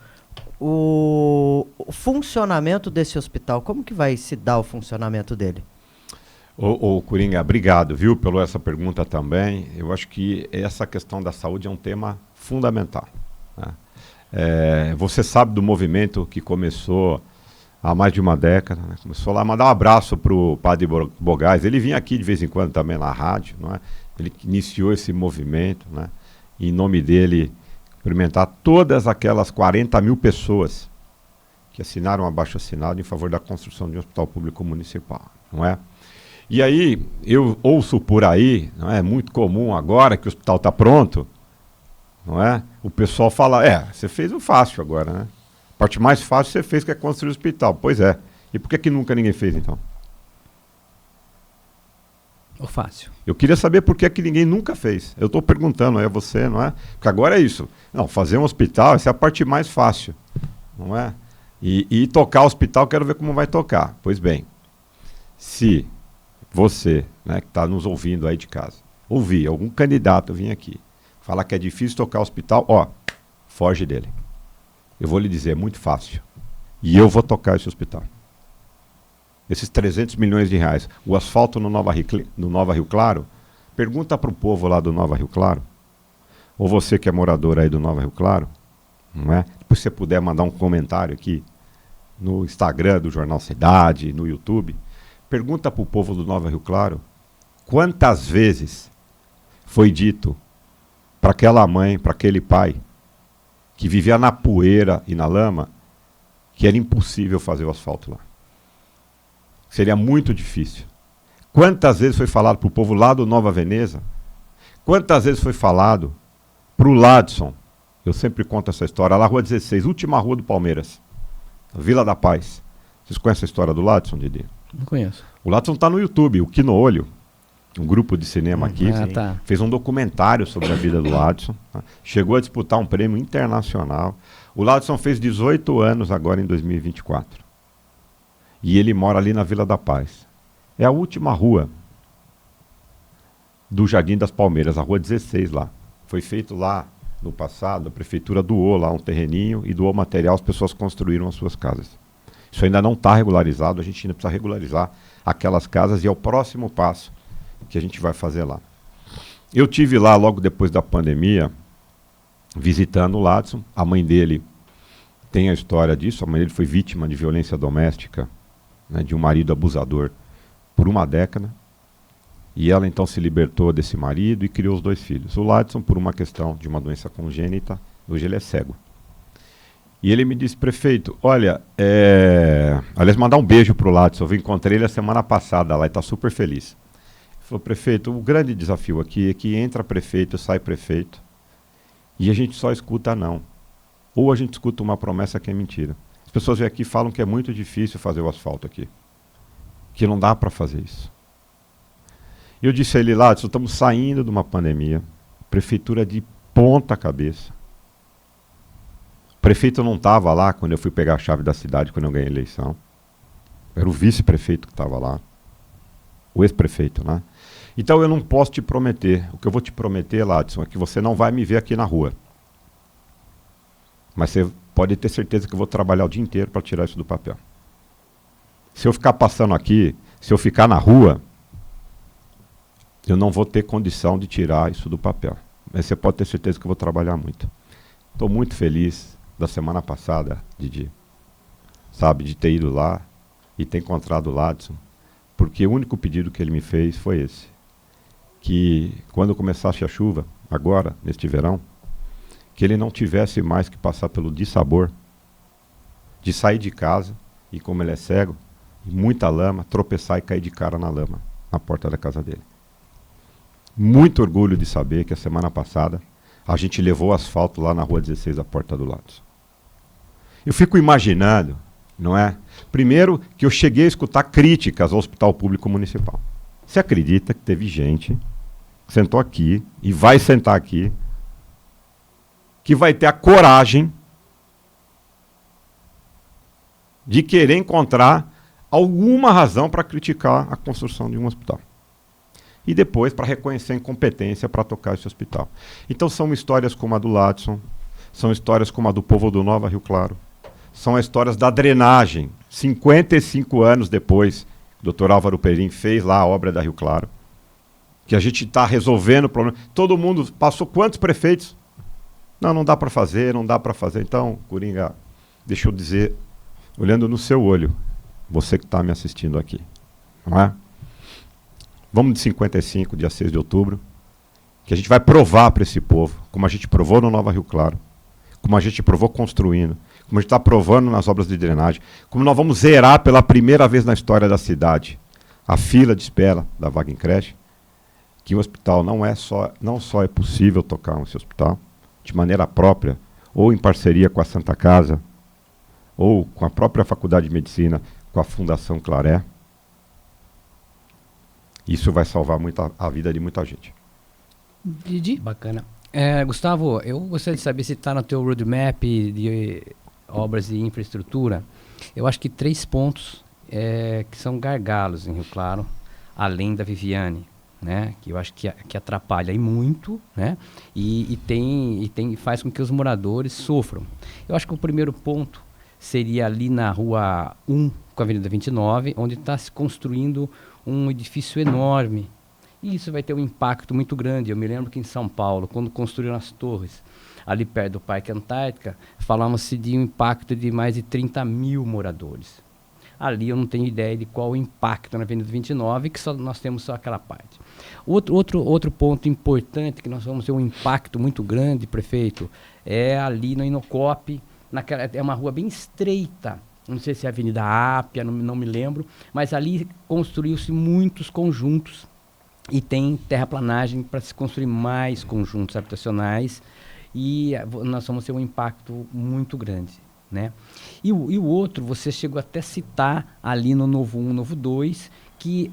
o funcionamento desse hospital. Como que vai se dar o funcionamento dele? Ô Coringa, obrigado, viu, pela essa pergunta também. Eu acho que essa questão da saúde é um tema fundamental, né? Você sabe do movimento que começou há mais de uma década, né? Começou lá, mandar um abraço para o Padre Bogás. Ele vinha aqui de vez em quando também na rádio, não é? Ele iniciou esse movimento, né? Em nome dele, cumprimentar todas aquelas 40 mil pessoas que assinaram um abaixo-assinado em favor da construção de um hospital público municipal, não é? E aí, eu ouço por aí, não é muito comum agora que o hospital está pronto, não é? O pessoal fala, você fez o fácil agora, né? A parte mais fácil você fez, que é construir o hospital. Pois é. E por que nunca ninguém fez, então? O fácil. Eu queria saber por que ninguém nunca fez. Eu estou perguntando aí a você, não é? Porque agora é isso. Não, fazer um hospital, essa é a parte mais fácil, não é? E tocar o hospital, quero ver como vai tocar. Pois bem, se você, né, que está nos ouvindo aí de casa, ouvir algum candidato vir aqui, falar que é difícil tocar o hospital, foge dele. Eu vou lhe dizer, é muito fácil. E eu vou tocar esse hospital. Esses 300 milhões de reais. O asfalto no Nova Rio Claro, pergunta para o povo lá do Nova Rio Claro, ou você que é morador aí do Nova Rio Claro, não é? Depois, se você puder mandar um comentário aqui no Instagram do Jornal Cidade, no YouTube, pergunta para o povo do Nova Rio Claro quantas vezes foi dito para aquela mãe, para aquele pai, que vivia na poeira e na lama, que era impossível fazer o asfalto lá. Seria muito difícil. Quantas vezes foi falado para o povo lá do Nova Veneza? Quantas vezes foi falado para o Ladson? Eu sempre conto essa história, lá Rua 16, última rua do Palmeiras, Vila da Paz. Vocês conhecem a história do Ladson, Didi? Não conheço. O Ladson está no YouTube, o Quino Olho, um grupo de cinema aqui, tá. fez um documentário sobre a vida do Ladson, tá? Chegou a disputar um prêmio internacional. O Ladson fez 18 anos agora em 2024. E ele mora ali na Vila da Paz. É a última rua do Jardim das Palmeiras, a Rua 16 lá. Foi feito lá no passado, a prefeitura doou lá um terreninho e doou material, as pessoas construíram as suas casas. Isso ainda não está regularizado, a gente ainda precisa regularizar aquelas casas e é o próximo passo que a gente vai fazer lá. Eu tive lá logo depois da pandemia, visitando o Ladson. A mãe dele tem a história disso, a mãe dele foi vítima de violência doméstica, né, de um marido abusador por uma década. E ela então se libertou desse marido e criou os 2 filhos. O Ladson, por uma questão de uma doença congênita, hoje ele é cego. E ele me disse, prefeito, olha, aliás, mandar um beijo pro Ladson, eu encontrei ele a semana passada lá e está super feliz. Ele falou, prefeito, o grande desafio aqui é que entra prefeito, sai prefeito, e a gente só escuta não. Ou a gente escuta uma promessa que é mentira. As pessoas vêm aqui e falam que é muito difícil fazer o asfalto aqui, que não dá para fazer isso. E eu disse a ele, Ladson, estamos saindo de uma pandemia, prefeitura de ponta cabeça. O prefeito não estava lá quando eu fui pegar a chave da cidade, quando eu ganhei a eleição. Era o vice-prefeito que estava lá. O ex-prefeito, né? Então eu não posso te prometer. O que eu vou te prometer, Ladson, é que você não vai me ver aqui na rua. Mas você pode ter certeza que eu vou trabalhar o dia inteiro para tirar isso do papel. Se eu ficar passando aqui, se eu ficar na rua, eu não vou ter condição de tirar isso do papel. Mas você pode ter certeza que eu vou trabalhar muito. Estou muito feliz da semana passada, Didi, sabe, de ter ido lá e ter encontrado o Ladson, porque o único pedido que ele me fez foi esse, que quando começasse a chuva, agora, neste verão, que ele não tivesse mais que passar pelo dissabor de sair de casa e, como ele é cego, e muita lama, tropeçar e cair de cara na lama, na porta da casa dele. Muito orgulho de saber que a semana passada a gente levou asfalto lá na Rua 16 da Porta do Lado. Eu fico imaginando, não é? Primeiro que eu cheguei a escutar críticas ao Hospital Público Municipal. Você acredita que teve gente que sentou aqui e vai sentar aqui, que vai ter a coragem de querer encontrar alguma razão para criticar a construção de um hospital? E depois para reconhecer a incompetência para tocar esse hospital. Então são histórias como a do Ladson, são histórias como a do povo do Nova Rio Claro, são as histórias da drenagem, 55 anos depois, o Dr. Álvaro Perim fez lá a obra da Rio Claro, que a gente está resolvendo o problema. Todo mundo passou quantos prefeitos? Não dá para fazer, não dá para fazer. Então, Coringa, deixa eu dizer, olhando no seu olho, você que está me assistindo aqui, não é? Vamos de 55, dia 6 de outubro, que a gente vai provar para esse povo, como a gente provou no Nova Rio Claro, como a gente provou construindo, como a gente está provando nas obras de drenagem, como nós vamos zerar pela primeira vez na história da cidade a fila de espera da vaga em creche, que o hospital não só é possível tocar esse hospital de maneira própria, ou em parceria com a Santa Casa, ou com a própria Faculdade de Medicina, com a Fundação Claré. Isso vai salvar a vida de muita gente. Didi? Bacana. Gustavo, eu gostaria de saber se está no teu roadmap de obras de infraestrutura. Eu acho que 3 pontos que são gargalos em Rio Claro, além da Viviane, né? Que eu acho que atrapalha e muito, né? E faz com que os moradores sofram. Eu acho que o primeiro ponto seria ali na Rua 1 com a Avenida 29, onde está se construindo um edifício enorme. E isso vai ter um impacto muito grande. Eu me lembro que em São Paulo, quando construíram as torres, ali perto do Parque Antártica, falava-se de um impacto de mais de 30 mil moradores. Ali eu não tenho ideia de qual o impacto na Avenida 29, que nós temos só aquela parte. Outro ponto importante, que nós vamos ter um impacto muito grande, prefeito, é ali no Inocop, é uma rua bem estreita, não sei se é a Avenida Ápia, não me lembro, mas ali construiu-se muitos conjuntos e tem terraplanagem para se construir mais conjuntos habitacionais e nós vamos ter um impacto muito grande, né? E o outro, você chegou até a citar ali no Novo 1, Novo 2, que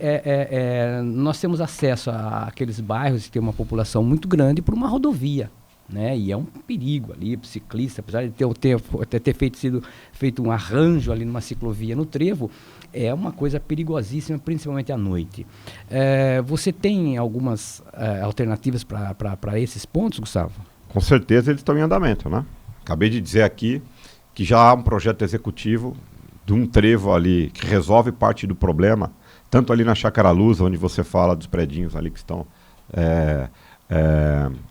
nós temos acesso àqueles bairros que tem uma população muito grande por uma rodovia, né? E é um perigo ali para o ciclista, apesar de ter sido feito um arranjo ali numa ciclovia no Trevo, é uma coisa perigosíssima, principalmente à noite. Você tem algumas alternativas para esses pontos, Gustavo? Com certeza eles estão em andamento, né? Acabei de dizer aqui que já há um projeto executivo de um trevo ali que resolve parte do problema, tanto ali na Chácara Luz, onde você fala dos predinhos ali que estão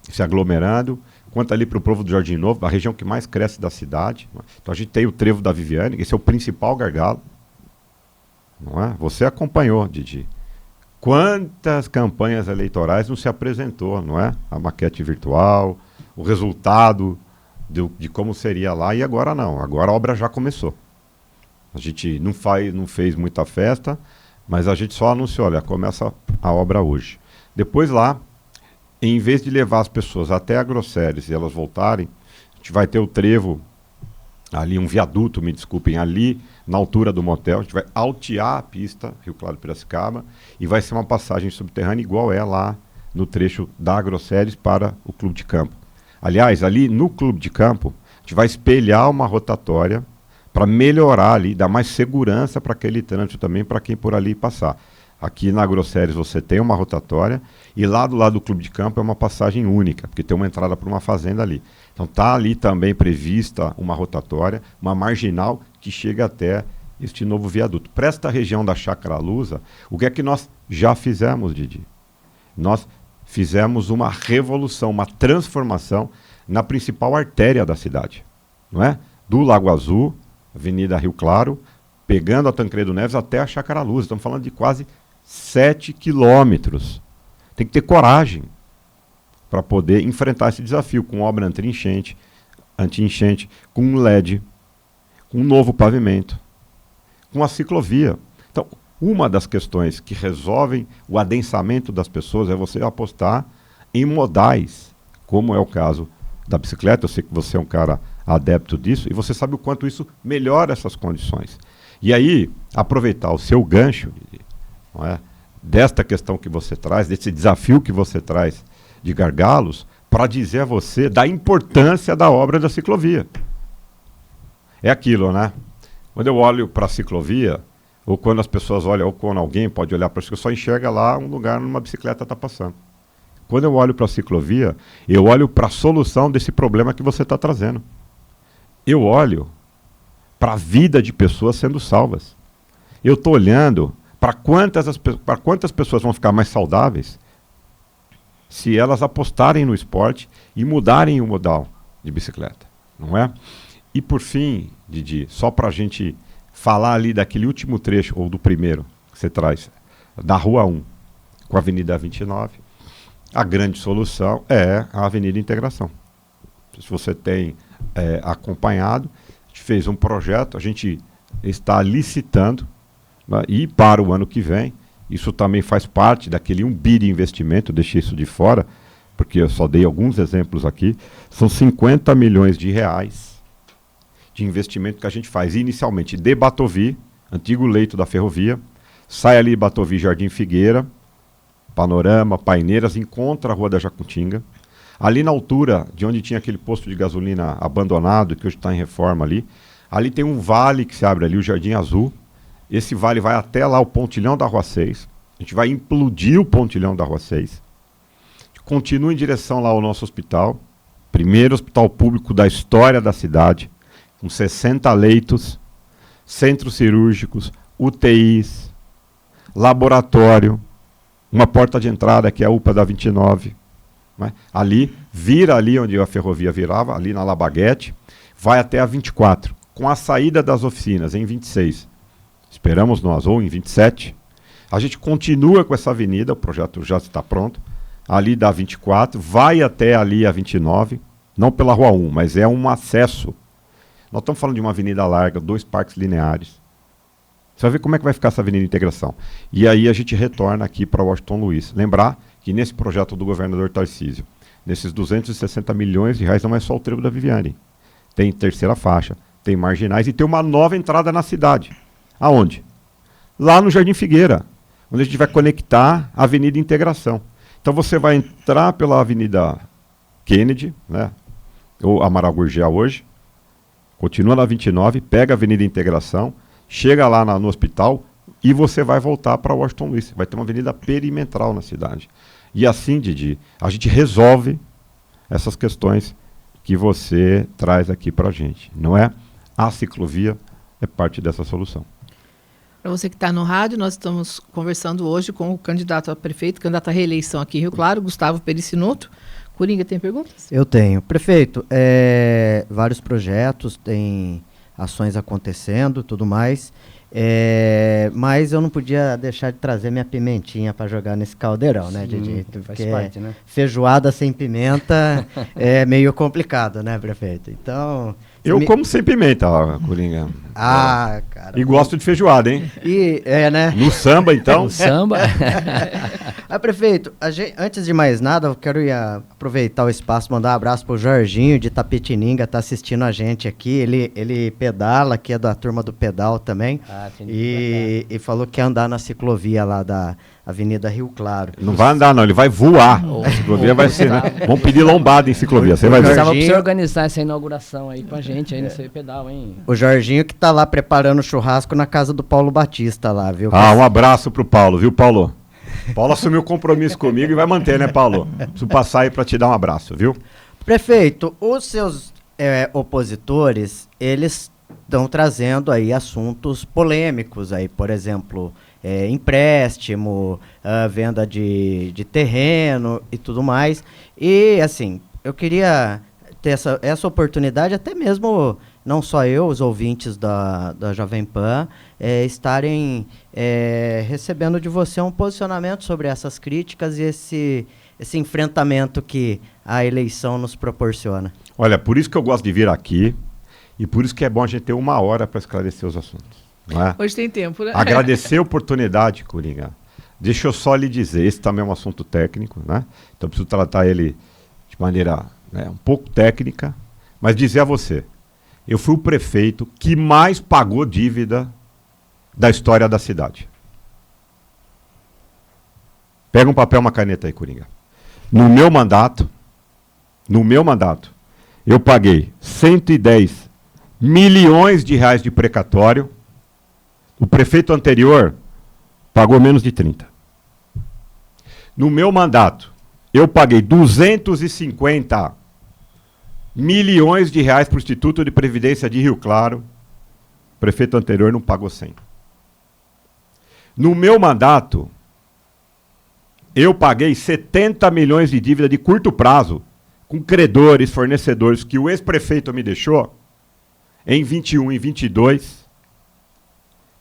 se aglomerando, quanto ali para o Povo do Jardim Novo, a região que mais cresce da cidade. Então a gente tem o trevo da Viviane, esse é o principal gargalo, não é? Você acompanhou, Didi. Quantas campanhas eleitorais não se apresentou, não é? A maquete virtual, o resultado de como seria lá, e agora não, agora a obra já começou. A gente não fez muita festa, mas a gente só anunciou, olha, começa a obra hoje. Depois lá, em vez de levar as pessoas até a Grosseries e elas voltarem, a gente vai ter o trevo, ali um viaduto, me desculpem, ali na altura do motel, a gente vai altear a pista, Rio Claro Piracicaba, e vai ser uma passagem subterrânea igual é lá no trecho da Grosseries para o Clube de Campo. Aliás, ali no Clube de Campo, a gente vai espelhar uma rotatória para melhorar ali, dar mais segurança para aquele trânsito também, para quem por ali passar. Aqui na Grosseries você tem uma rotatória e lá do lado do Clube de Campo é uma passagem única, porque tem uma entrada para uma fazenda ali. Então está ali também prevista uma rotatória, uma marginal que chega até este novo viaduto. Para esta região da Chácara Lusa, o que é que nós já fizemos, Didi? Nós fizemos uma revolução, uma transformação na principal artéria da cidade, não é? Do Lago Azul, Avenida Rio Claro, pegando a Tancredo Neves até a Chácara Luz. Estamos falando de quase 7 quilômetros. Tem que ter coragem para poder enfrentar esse desafio com obra anti-enchente, com um LED, com um novo pavimento, com a ciclovia. uma das questões que resolvem o adensamento das pessoas é você apostar em modais, como é o caso da bicicleta. Eu sei que você é um cara adepto disso, e você sabe o quanto isso melhora essas condições. E aí, aproveitar o seu gancho, não é, desta questão que você traz, desse desafio que você traz de gargalos, para dizer a você da importância da obra da ciclovia. É aquilo, né? Quando eu olho para a ciclovia, ou quando as pessoas olham, ou quando alguém pode olhar para a ciclovia, só enxerga lá um lugar onde uma bicicleta está passando. Quando eu olho para a ciclovia, eu olho para a solução desse problema que você está trazendo. Eu olho para a vida de pessoas sendo salvas. Eu estou olhando para quantas pessoas vão ficar mais saudáveis se elas apostarem no esporte e mudarem o modal de bicicleta, não é? E por fim, Didi, só para a gente falar ali daquele último trecho, ou do primeiro que você traz, da Rua 1 com a Avenida 29, a grande solução é a Avenida Integração. Se você tem acompanhado, a gente fez um projeto, a gente está licitando, né, e para o ano que vem, isso também faz parte daquele 1 bi de investimento, deixei isso de fora, porque eu só dei alguns exemplos aqui, são 50 milhões de reais de investimento que a gente faz inicialmente de Batovi, antigo leito da ferrovia, sai ali Batovi, Jardim Figueira, Panorama, Paineiras, encontra a Rua da Jacutinga, ali na altura de onde tinha aquele posto de gasolina abandonado, que hoje está em reforma ali tem um vale que se abre ali, o Jardim Azul. Esse vale vai até lá o pontilhão da Rua 6. A gente vai implodir o pontilhão da Rua 6. Continua em direção lá ao nosso hospital. Primeiro hospital público da história da cidade, com 60 leitos, centros cirúrgicos, UTIs, laboratório, uma porta de entrada que é a UPA da 29. Né? Ali, vira ali onde a ferrovia virava, ali na Labaguete, vai até a 24, com a saída das oficinas em 26. Esperamos nós, ou em 27. A gente continua com essa avenida, o projeto já está pronto, ali da 24, vai até ali a 29, não pela Rua 1, mas é um acesso. Nós estamos falando de uma avenida larga, 2 parques lineares. Você vai ver como é que vai ficar essa Avenida Integração. E aí a gente retorna aqui para Washington Luiz. Lembrar que nesse projeto do governador Tarcísio, nesses 260 milhões de reais, não é só o trevo da Viviane. Tem terceira faixa, tem marginais e tem uma nova entrada na cidade. Aonde? Lá no Jardim Figueira, onde a gente vai conectar a Avenida Integração. Então você vai entrar pela Avenida Kennedy, né, ou Amaral Gurgel hoje, continua na 29, pega a Avenida Integração, chega lá no hospital e você vai voltar para Washington Luiz. Vai ter uma avenida perimetral na cidade. E assim, Didi, a gente resolve essas questões que você traz aqui para a gente, não é? A ciclovia é parte dessa solução. Para você que está no rádio, nós estamos conversando hoje com o candidato a prefeito, candidato à reeleição aqui em Rio Claro, Gustavo Perissinoto. Coringa, tem perguntas? Eu tenho. Prefeito, vários projetos, tem ações acontecendo, tudo mais, mas eu não podia deixar de trazer minha pimentinha para jogar nesse caldeirão, né, Didi? Faz parte, né? Feijoada sem pimenta é meio complicado, né, prefeito? Então... Eu como sem pimenta, Coringa. Ah, cara. E gosto de feijoada, hein? Né? No samba, então. No samba. Prefeito, antes de mais nada, eu quero aproveitar o espaço, mandar um abraço pro Jorginho de Tapetininga, tá assistindo a gente aqui. Ele pedala, que é da turma do pedal também. E falou que ia andar na ciclovia lá da Avenida Rio Claro. Não vai andar, não, ele vai voar. A ciclovia vai ser, né? Vamos pedir lombada em ciclovia, você vai ver. Precisava pra você organizar essa inauguração aí com a gente aí nesse pedal, hein? O Jorginho que tá lá preparando o churrasco na casa do Paulo Batista lá, viu? Um abraço pro Paulo, viu, Paulo? Paulo assumiu compromisso comigo e vai manter, né, Paulo? Preciso passar aí pra te dar um abraço, viu? Prefeito, os seus opositores, eles estão trazendo aí assuntos polêmicos aí, por exemplo... empréstimo, venda de terreno e tudo mais. E, assim, eu queria ter essa oportunidade, até mesmo, não só eu, os ouvintes da Jovem Pan, estarem recebendo de você um posicionamento sobre essas críticas e esse enfrentamento que a eleição nos proporciona. Olha, por isso que eu gosto de vir aqui e por isso que é bom a gente ter 1 hora para esclarecer os assuntos. Não é? Hoje tem tempo, né? Agradecer a oportunidade, Coringa. Deixa eu só lhe dizer, esse também é um assunto técnico, né? Então eu preciso tratar ele de maneira, né, um pouco técnica, mas dizer a você, eu fui o prefeito que mais pagou dívida da história da cidade. Pega um papel, uma caneta aí, Coringa. No meu mandato, eu paguei 110 milhões de reais de precatório. O prefeito anterior pagou menos de 30. No meu mandato, eu paguei 250 milhões de reais para o Instituto de Previdência de Rio Claro. O prefeito anterior não pagou 100. No meu mandato, eu paguei 70 milhões de dívida de curto prazo com credores, fornecedores que o ex-prefeito me deixou em 21 e 22,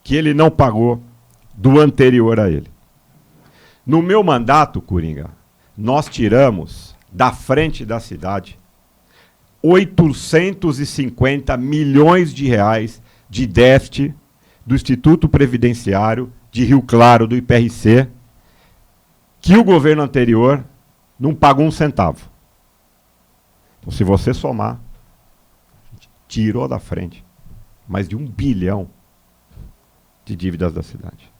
que ele não pagou do anterior a ele. No meu mandato, Coringa, nós tiramos da frente da cidade 850 milhões de reais de déficit do Instituto Previdenciário de Rio Claro, do IPRC, que o governo anterior não pagou um centavo. Então, se você somar, tirou da frente mais de 1 bilhão de dívidas da cidade.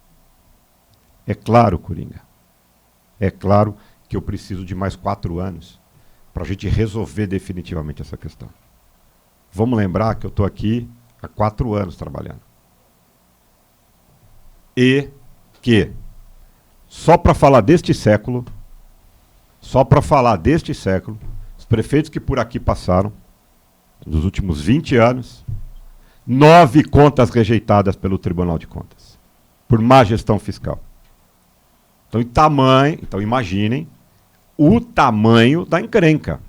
É claro, Coringa, é claro que eu preciso de mais 4 anos para a gente resolver definitivamente essa questão. Vamos lembrar que eu estou aqui há 4 anos trabalhando. E que, só para falar deste século, os prefeitos que por aqui passaram, nos últimos 20 anos, 9 contas rejeitadas pelo Tribunal de Contas, por má gestão fiscal. Então imaginem o tamanho da encrenca.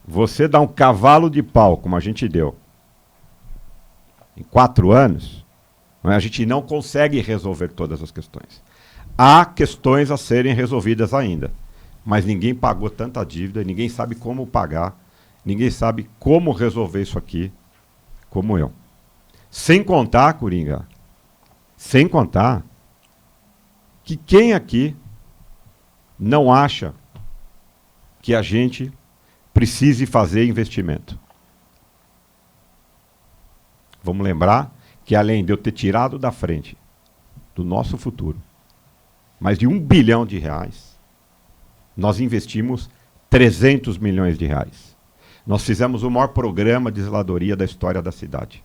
Você dá um cavalo de pau, como a gente deu, em 4 anos, a gente não consegue resolver todas as questões. Há questões a serem resolvidas ainda, mas ninguém pagou tanta dívida, ninguém sabe como pagar, ninguém sabe como resolver isso aqui, como eu. Sem contar, Coringa, que quem aqui não acha que a gente precise fazer investimento? Vamos lembrar que além de eu ter tirado da frente do nosso futuro mais de 1 bilhão de reais, nós investimos 300 milhões de reais. Nós fizemos o maior programa de zeladoria da história da cidade,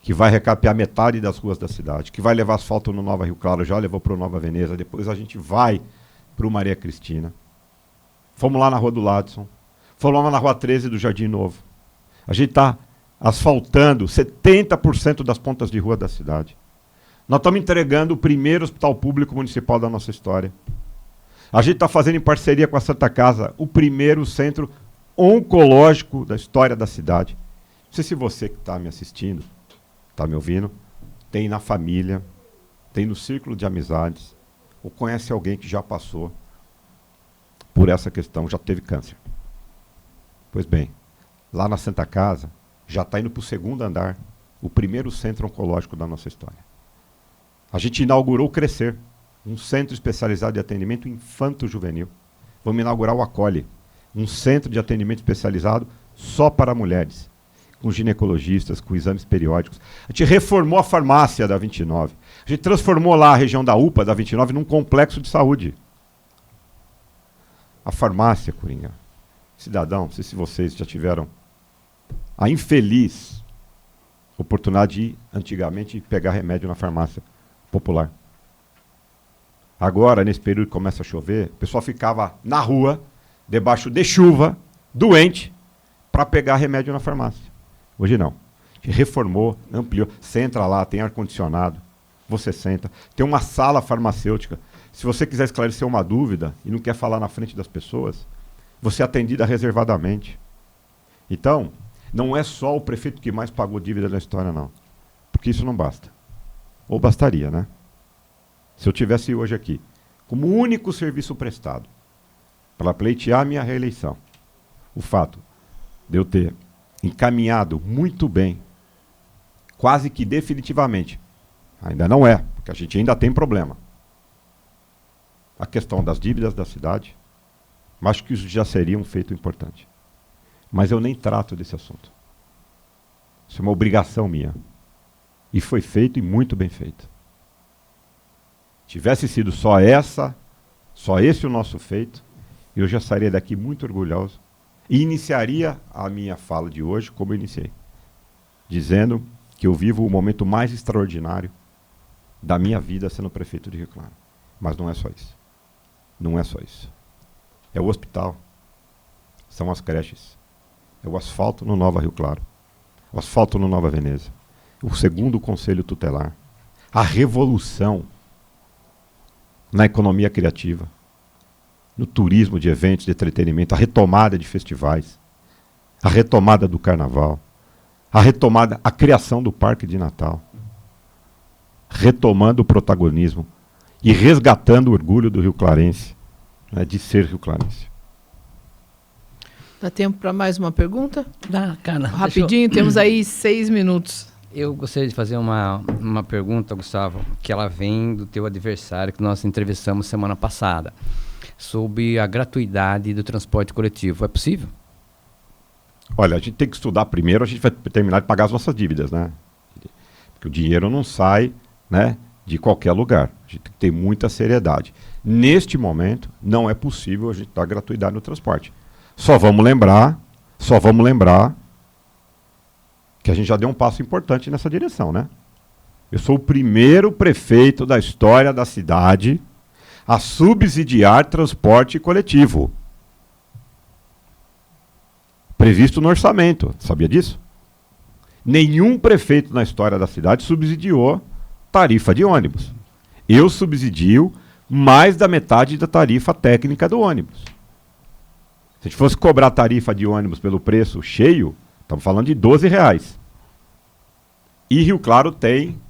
que vai recapear metade das ruas da cidade, que vai levar asfalto no Nova Rio Claro, já levou para o Nova Veneza, depois a gente vai para o Maria Cristina. Fomos lá na Rua do Ladson, fomos lá na Rua 13 do Jardim Novo. A gente está asfaltando 70% das pontas de rua da cidade. Nós estamos entregando o primeiro hospital público municipal da nossa história. A gente está fazendo em parceria com a Santa Casa o primeiro centro oncológico da história da cidade. Não sei se você que está me assistindo, está me ouvindo, tem na família, tem no círculo de amizades, ou conhece alguém que já passou por essa questão, já teve câncer. Pois bem, lá na Santa Casa, já está indo para o 2º andar, o primeiro centro oncológico da nossa história. A gente inaugurou o Crescer, um centro especializado de atendimento infanto-juvenil. Vamos inaugurar o Acolhe, um centro de atendimento especializado só para mulheres, com ginecologistas, com exames periódicos. A gente reformou a farmácia da 29. A gente transformou lá a região da UPA da 29 num complexo de saúde. A farmácia, Coringa, cidadão, não sei se vocês já tiveram a infeliz oportunidade de ir, antigamente, pegar remédio na farmácia popular. Agora, nesse período que começa a chover, o pessoal ficava na rua, debaixo de chuva, doente, para pegar remédio na farmácia. Hoje não. A gente reformou, ampliou. Você entra lá, tem ar-condicionado, você senta. Tem uma sala farmacêutica. Se você quiser esclarecer uma dúvida e não quer falar na frente das pessoas, você é atendida reservadamente. Então, não é só o prefeito que mais pagou dívida na história, não. Porque isso não basta. Ou bastaria, né? Se eu tivesse hoje aqui, como único serviço prestado, para pleitear a minha reeleição, o fato de eu ter encaminhado muito bem quase que definitivamente. Ainda não é, porque a gente ainda tem problema. A questão das dívidas da cidade, acho que isso já seria um feito importante. Mas eu nem trato desse assunto. Isso é uma obrigação minha. E foi feito e muito bem feito. Tivesse sido só esse o nosso feito, eu já estaria daqui muito orgulhoso e iniciaria a minha fala de hoje como eu iniciei, dizendo que eu vivo o momento mais extraordinário da minha vida sendo prefeito de Rio Claro. Mas não é só isso. Não é só isso. É o hospital, são as creches, é o asfalto no Nova Rio Claro, o asfalto no Nova Veneza, o segundo conselho tutelar, a revolução na economia criativa, no turismo de eventos, de entretenimento, a retomada de festivais, a retomada do carnaval, a criação do Parque de Natal, retomando o protagonismo e resgatando o orgulho do rio-clarense, né, de ser rio-clarense. Dá tempo para mais uma pergunta? Dá, Carla. Rapidinho, temos aí 6 minutos. Eu gostaria de fazer uma pergunta, Gustavo, que ela vem do teu adversário que nós entrevistamos semana passada, sobre a gratuidade do transporte coletivo. É possível? Olha, a gente tem que estudar primeiro, a gente vai terminar de pagar as nossas dívidas, né? Porque o dinheiro não sai, né, de qualquer lugar. A gente tem que ter muita seriedade. Neste momento, não é possível a gente dar gratuidade no transporte. Só vamos lembrar que a gente já deu um passo importante nessa direção, né? Eu sou o primeiro prefeito da história da cidade a subsidiar transporte coletivo. Previsto no orçamento. Sabia disso? Nenhum prefeito na história da cidade subsidiou tarifa de ônibus. Eu subsidio mais da metade da tarifa técnica do ônibus. Se a gente fosse cobrar tarifa de ônibus pelo preço cheio, estamos falando de R$12. E Rio Claro tem,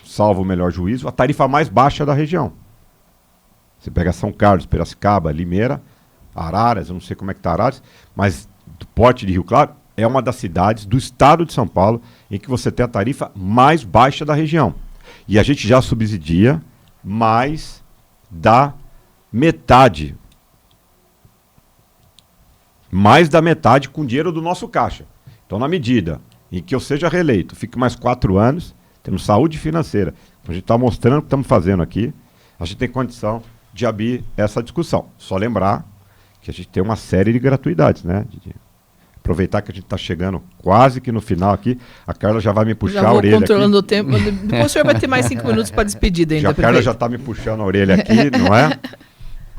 salvo o melhor juízo, a tarifa mais baixa da região. Você pega São Carlos, Piracicaba, Limeira, Araras, eu não sei como é que está Araras, mas do porte de Rio Claro é uma das cidades do estado de São Paulo em que você tem a tarifa mais baixa da região. E a gente já subsidia mais da metade. Mais da metade com dinheiro do nosso caixa. Então, na medida em que eu seja reeleito, fique mais 4 anos, temos saúde financeira. A gente está mostrando o que estamos fazendo aqui, a gente tem condição de abrir essa discussão. Só lembrar que a gente tem uma série de gratuidades, né? Aproveitar que a gente está chegando quase que no final aqui, a Carla já vai me puxar a orelha controlando aqui. O tempo. Depois o senhor vai ter mais 5 minutos para despedida ainda. A Carla já está me puxando a orelha aqui, não é?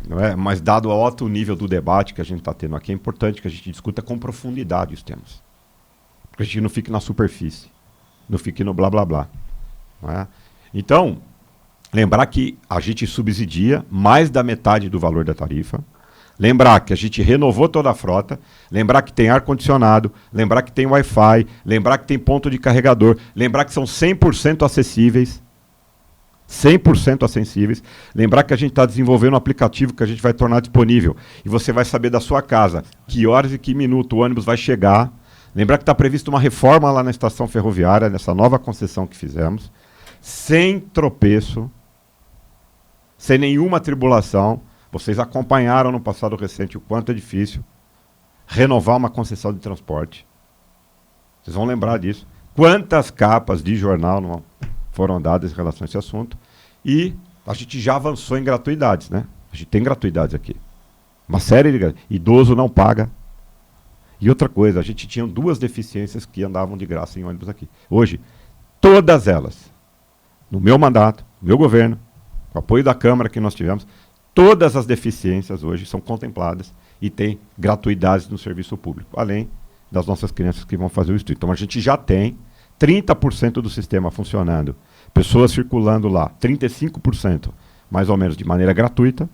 Não é? Mas dado o alto nível do debate que a gente está tendo aqui, é importante que a gente discuta com profundidade os temas. Porque a gente não fique na superfície, não fique no blá blá blá. Não é? Então, lembrar que a gente subsidia mais da metade do valor da tarifa, lembrar que a gente renovou toda a frota, lembrar que tem ar-condicionado, lembrar que tem Wi-Fi, lembrar que tem ponto de carregador, lembrar que são 100% acessíveis, 100% acessíveis, lembrar que a gente está desenvolvendo um aplicativo que a gente vai tornar disponível e você vai saber da sua casa que horas e que minuto o ônibus vai chegar, lembrar que está prevista uma reforma lá na estação ferroviária, nessa nova concessão que fizemos, sem tropeço, sem nenhuma tribulação. Vocês acompanharam no passado recente o quanto é difícil renovar uma concessão de transporte. Vocês vão lembrar disso. Quantas capas de jornal não foram dadas em relação a esse assunto. E a gente já avançou em gratuidades, né? A gente tem gratuidades aqui. Uma série de... Idoso não paga. E outra coisa, a gente tinha 2 deficiências que andavam de graça em ônibus aqui. Hoje, todas elas, no meu mandato, no meu governo, com o apoio da Câmara que nós tivemos, todas as deficiências hoje são contempladas e tem gratuidades no serviço público, além das nossas crianças que vão fazer o estudo. Então a gente já tem 30% do sistema funcionando, pessoas circulando lá, 35% mais ou menos de maneira gratuita,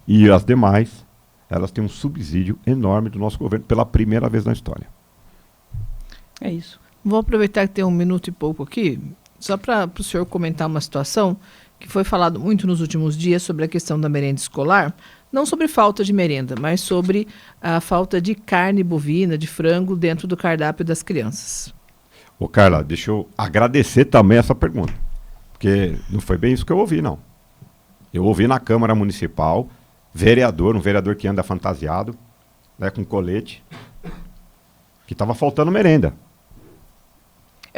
e as demais, elas têm um subsídio enorme do nosso governo pela primeira vez na história. É isso. Vou aproveitar que tem 1 minuto e pouco aqui, só para o senhor comentar uma situação que foi falado muito nos últimos dias sobre a questão da merenda escolar, não sobre falta de merenda, mas sobre a falta de carne bovina, de frango dentro do cardápio das crianças. Ô, Carla, deixa eu agradecer também essa pergunta. Porque não foi bem isso que eu ouvi, não. Eu ouvi na Câmara Municipal, um vereador que anda fantasiado, né, com colete, que estava faltando merenda.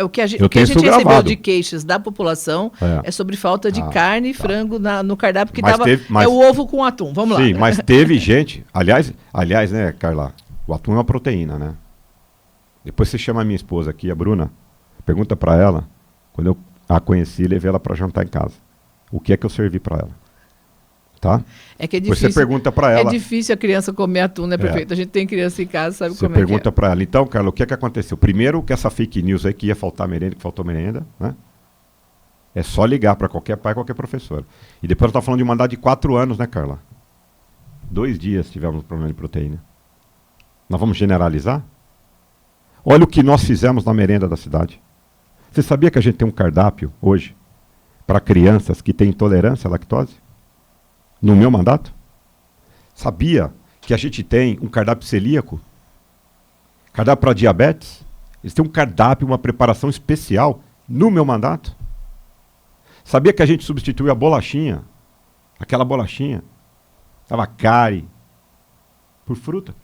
O que a gente recebeu gravado de queixas da população é sobre falta de carne e frango no cardápio que estava. É o ovo com atum. Vamos lá. Sim, mas teve gente. Aliás, né, Carla? O atum é uma proteína, né? Depois você chama a minha esposa aqui, a Bruna, pergunta para ela, quando eu a conheci, levei ela para jantar em casa. O que é que eu servi para ela? Tá? É que é difícil. Você pergunta para ela. É difícil a criança comer atum, né, prefeito? A gente tem criança em casa, sabe você como é que é. Você pergunta para ela. Então, Carla, o que é que aconteceu? Primeiro, que essa fake news aí que ia faltar merenda, que faltou merenda, né? É só ligar para qualquer pai, qualquer professor. E depois ela está falando de mandar de 4 anos, né, Carla? 2 dias tivemos problema de proteína. Nós vamos generalizar? Olha o que nós fizemos na merenda da cidade. Você sabia que a gente tem um cardápio hoje para crianças que têm intolerância à lactose? No meu mandato? Sabia que a gente tem um cardápio celíaco? Cardápio para diabetes? Eles têm um cardápio, uma preparação especial no meu mandato? Sabia que a gente substituiu a bolachinha, aquela bolachinha, estava cárie, por fruta?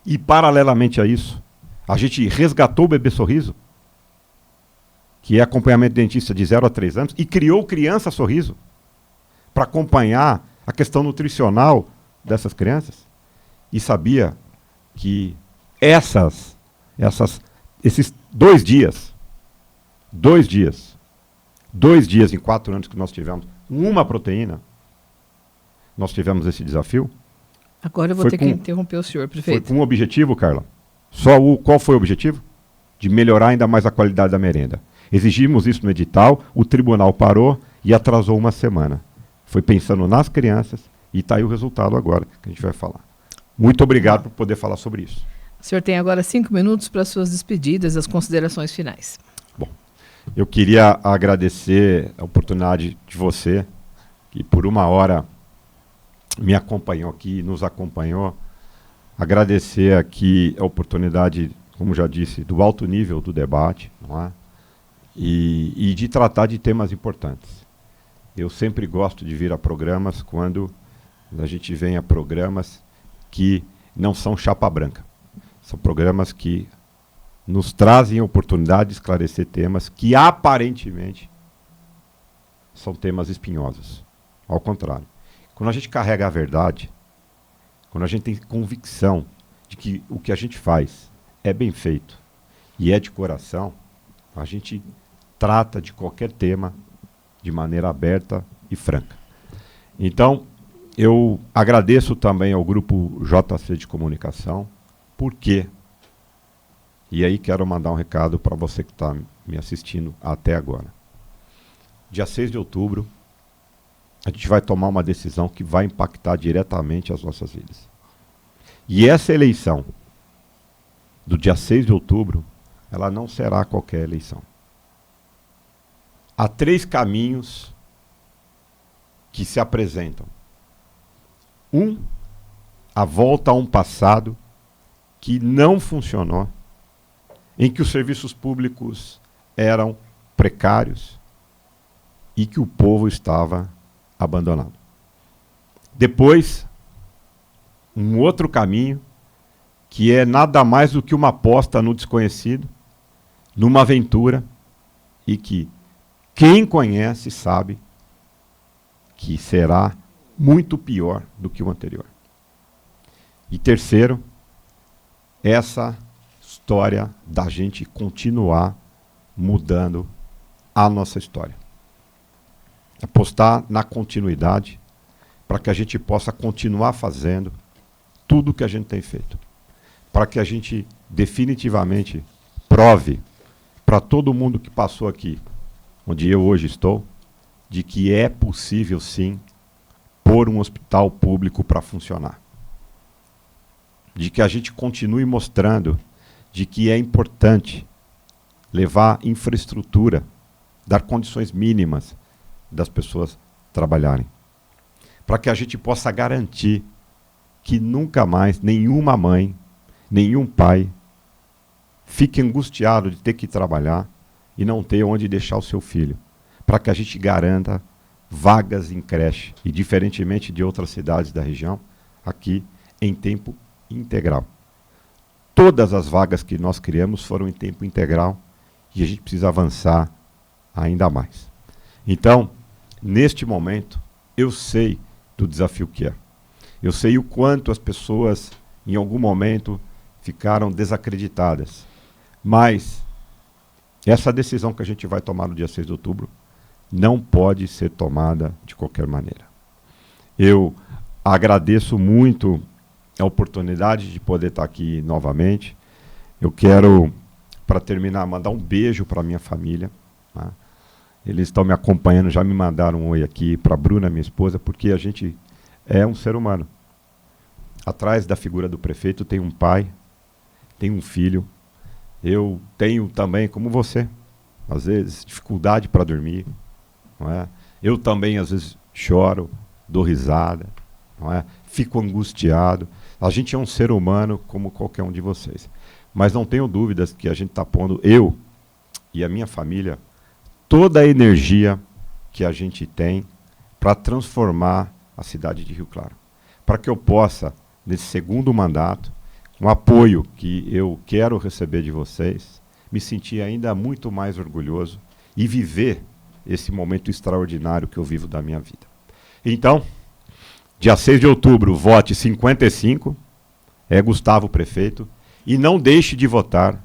E paralelamente a isso, a gente resgatou o Bebê Sorriso, que é acompanhamento de dentista de 0 a 3 anos, e criou o Criança Sorriso, para acompanhar a questão nutricional dessas crianças. E sabia que esses 2 dias em 4 anos que nós tivemos uma proteína, nós tivemos esse desafio. Agora eu vou ter que interromper o senhor, prefeito. Foi com um objetivo, Carla. Qual foi o objetivo? De melhorar ainda mais a qualidade da merenda. Exigimos isso no edital, o tribunal parou e atrasou 1 semana. Foi pensando nas crianças e está aí o resultado agora que a gente vai falar. Muito obrigado por poder falar sobre isso. O senhor tem agora 5 minutos para suas despedidas, as considerações finais. Bom, eu queria agradecer a oportunidade de você, que por 1 hora me acompanhou aqui, nos acompanhou. Agradecer aqui a oportunidade, como já disse, do alto nível do debate, não é? E de tratar de temas importantes. Eu sempre gosto de vir a programas quando a gente vem a programas que não são chapa branca. São programas que nos trazem a oportunidade de esclarecer temas que aparentemente são temas espinhosos. Ao contrário. Quando a gente carrega a verdade, quando a gente tem convicção de que o que a gente faz é bem feito e é de coração, a gente trata de qualquer tema de maneira aberta e franca. Então, eu agradeço também ao Grupo JC de Comunicação, porque, e aí quero mandar um recado para você que está me assistindo até agora. Dia 6 de outubro, a gente vai tomar uma decisão que vai impactar diretamente as nossas vidas. E essa eleição, do dia 6 de outubro, ela não será qualquer eleição. Há 3 caminhos que se apresentam. A volta a um passado que não funcionou, em que os serviços públicos eram precários e que o povo estava abandonado. Depois, um outro caminho, que é nada mais do que uma aposta no desconhecido, numa aventura, e que quem conhece sabe que será muito pior do que o anterior. E terceiro, essa história da gente continuar mudando a nossa história. Apostar na continuidade para que a gente possa continuar fazendo tudo o que a gente tem feito. Para que a gente definitivamente prove para todo mundo que passou aqui, onde eu hoje estou, de que é possível sim pôr um hospital público para funcionar. De que a gente continue mostrando de que é importante levar infraestrutura, dar condições mínimas das pessoas trabalharem. Para que a gente possa garantir que nunca mais nenhuma mãe, nenhum pai fique angustiado de ter que trabalhar e não ter onde deixar o seu filho, para que a gente garanta vagas em creche, e diferentemente de outras cidades da região, aqui em tempo integral. Todas as vagas que nós criamos foram em tempo integral e a gente precisa avançar ainda mais. Então, neste momento, eu sei do desafio que é. Eu sei o quanto as pessoas, em algum momento, ficaram desacreditadas. Mas essa decisão que a gente vai tomar no dia 6 de outubro não pode ser tomada de qualquer maneira. Eu agradeço muito a oportunidade de poder estar aqui novamente. Eu quero, para terminar, mandar um beijo para a minha família. Tá? Eles estão me acompanhando, já me mandaram um oi aqui para a Bruna, minha esposa, porque a gente é um ser humano. Atrás da figura do prefeito tem um pai, tem um filho. Eu tenho também, como você, às vezes, dificuldade para dormir. Não é? Eu também, às vezes, choro, dou risada, não é? Fico angustiado. A gente é um ser humano como qualquer um de vocês. Mas não tenho dúvidas que a gente está pondo, eu e a minha família, toda a energia que a gente tem para transformar a cidade de Rio Claro. Para que eu possa, nesse segundo mandato, com o apoio que eu quero receber de vocês, me sentir ainda muito mais orgulhoso e viver esse momento extraordinário que eu vivo da minha vida. Então, dia 6 de outubro, vote 55, é Gustavo prefeito, e não deixe de votar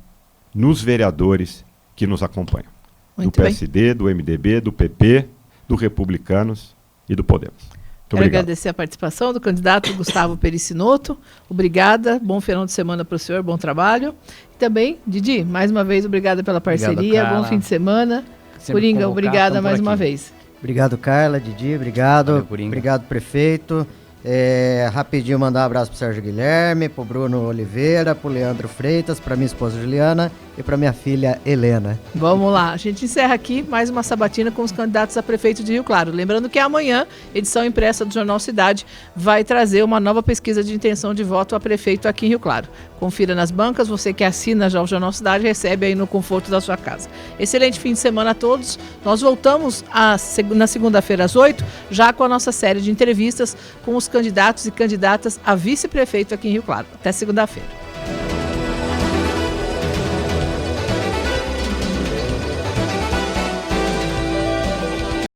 nos vereadores que nos acompanham. Muito do bem. PSD, do MDB, do PP, do Republicanos e do Podemos. Muito Quero obrigado. agradecer a participação do candidato Gustavo Pericinoto. Obrigada, bom final de semana para o senhor, bom trabalho. E também, Didi, mais uma vez, obrigada pela parceria, Obrigado, Carla. bom fim de semana. Sempre Coringa, convocar, obrigada tamo por mais uma aqui. vez. Obrigado, Carla, Didi, obrigado. Valeu, Coringa. Obrigado, prefeito. Rapidinho mandar um abraço pro Sérgio Guilherme, pro Bruno Oliveira, pro Leandro Freitas, pra minha esposa Juliana e pra minha filha Helena. Vamos lá, a gente encerra aqui mais uma sabatina com os candidatos a prefeito de Rio Claro. Lembrando que amanhã, edição impressa do Jornal Cidade vai trazer uma nova pesquisa de intenção de voto a prefeito aqui em Rio Claro. Confira nas bancas, você que assina já o Jornal Cidade recebe aí no conforto da sua casa. Excelente fim de semana a todos. Nós voltamos na segunda-feira às 8, já com a nossa série de entrevistas com os candidatos e candidatas a vice-prefeito aqui em Rio Claro. Até segunda-feira.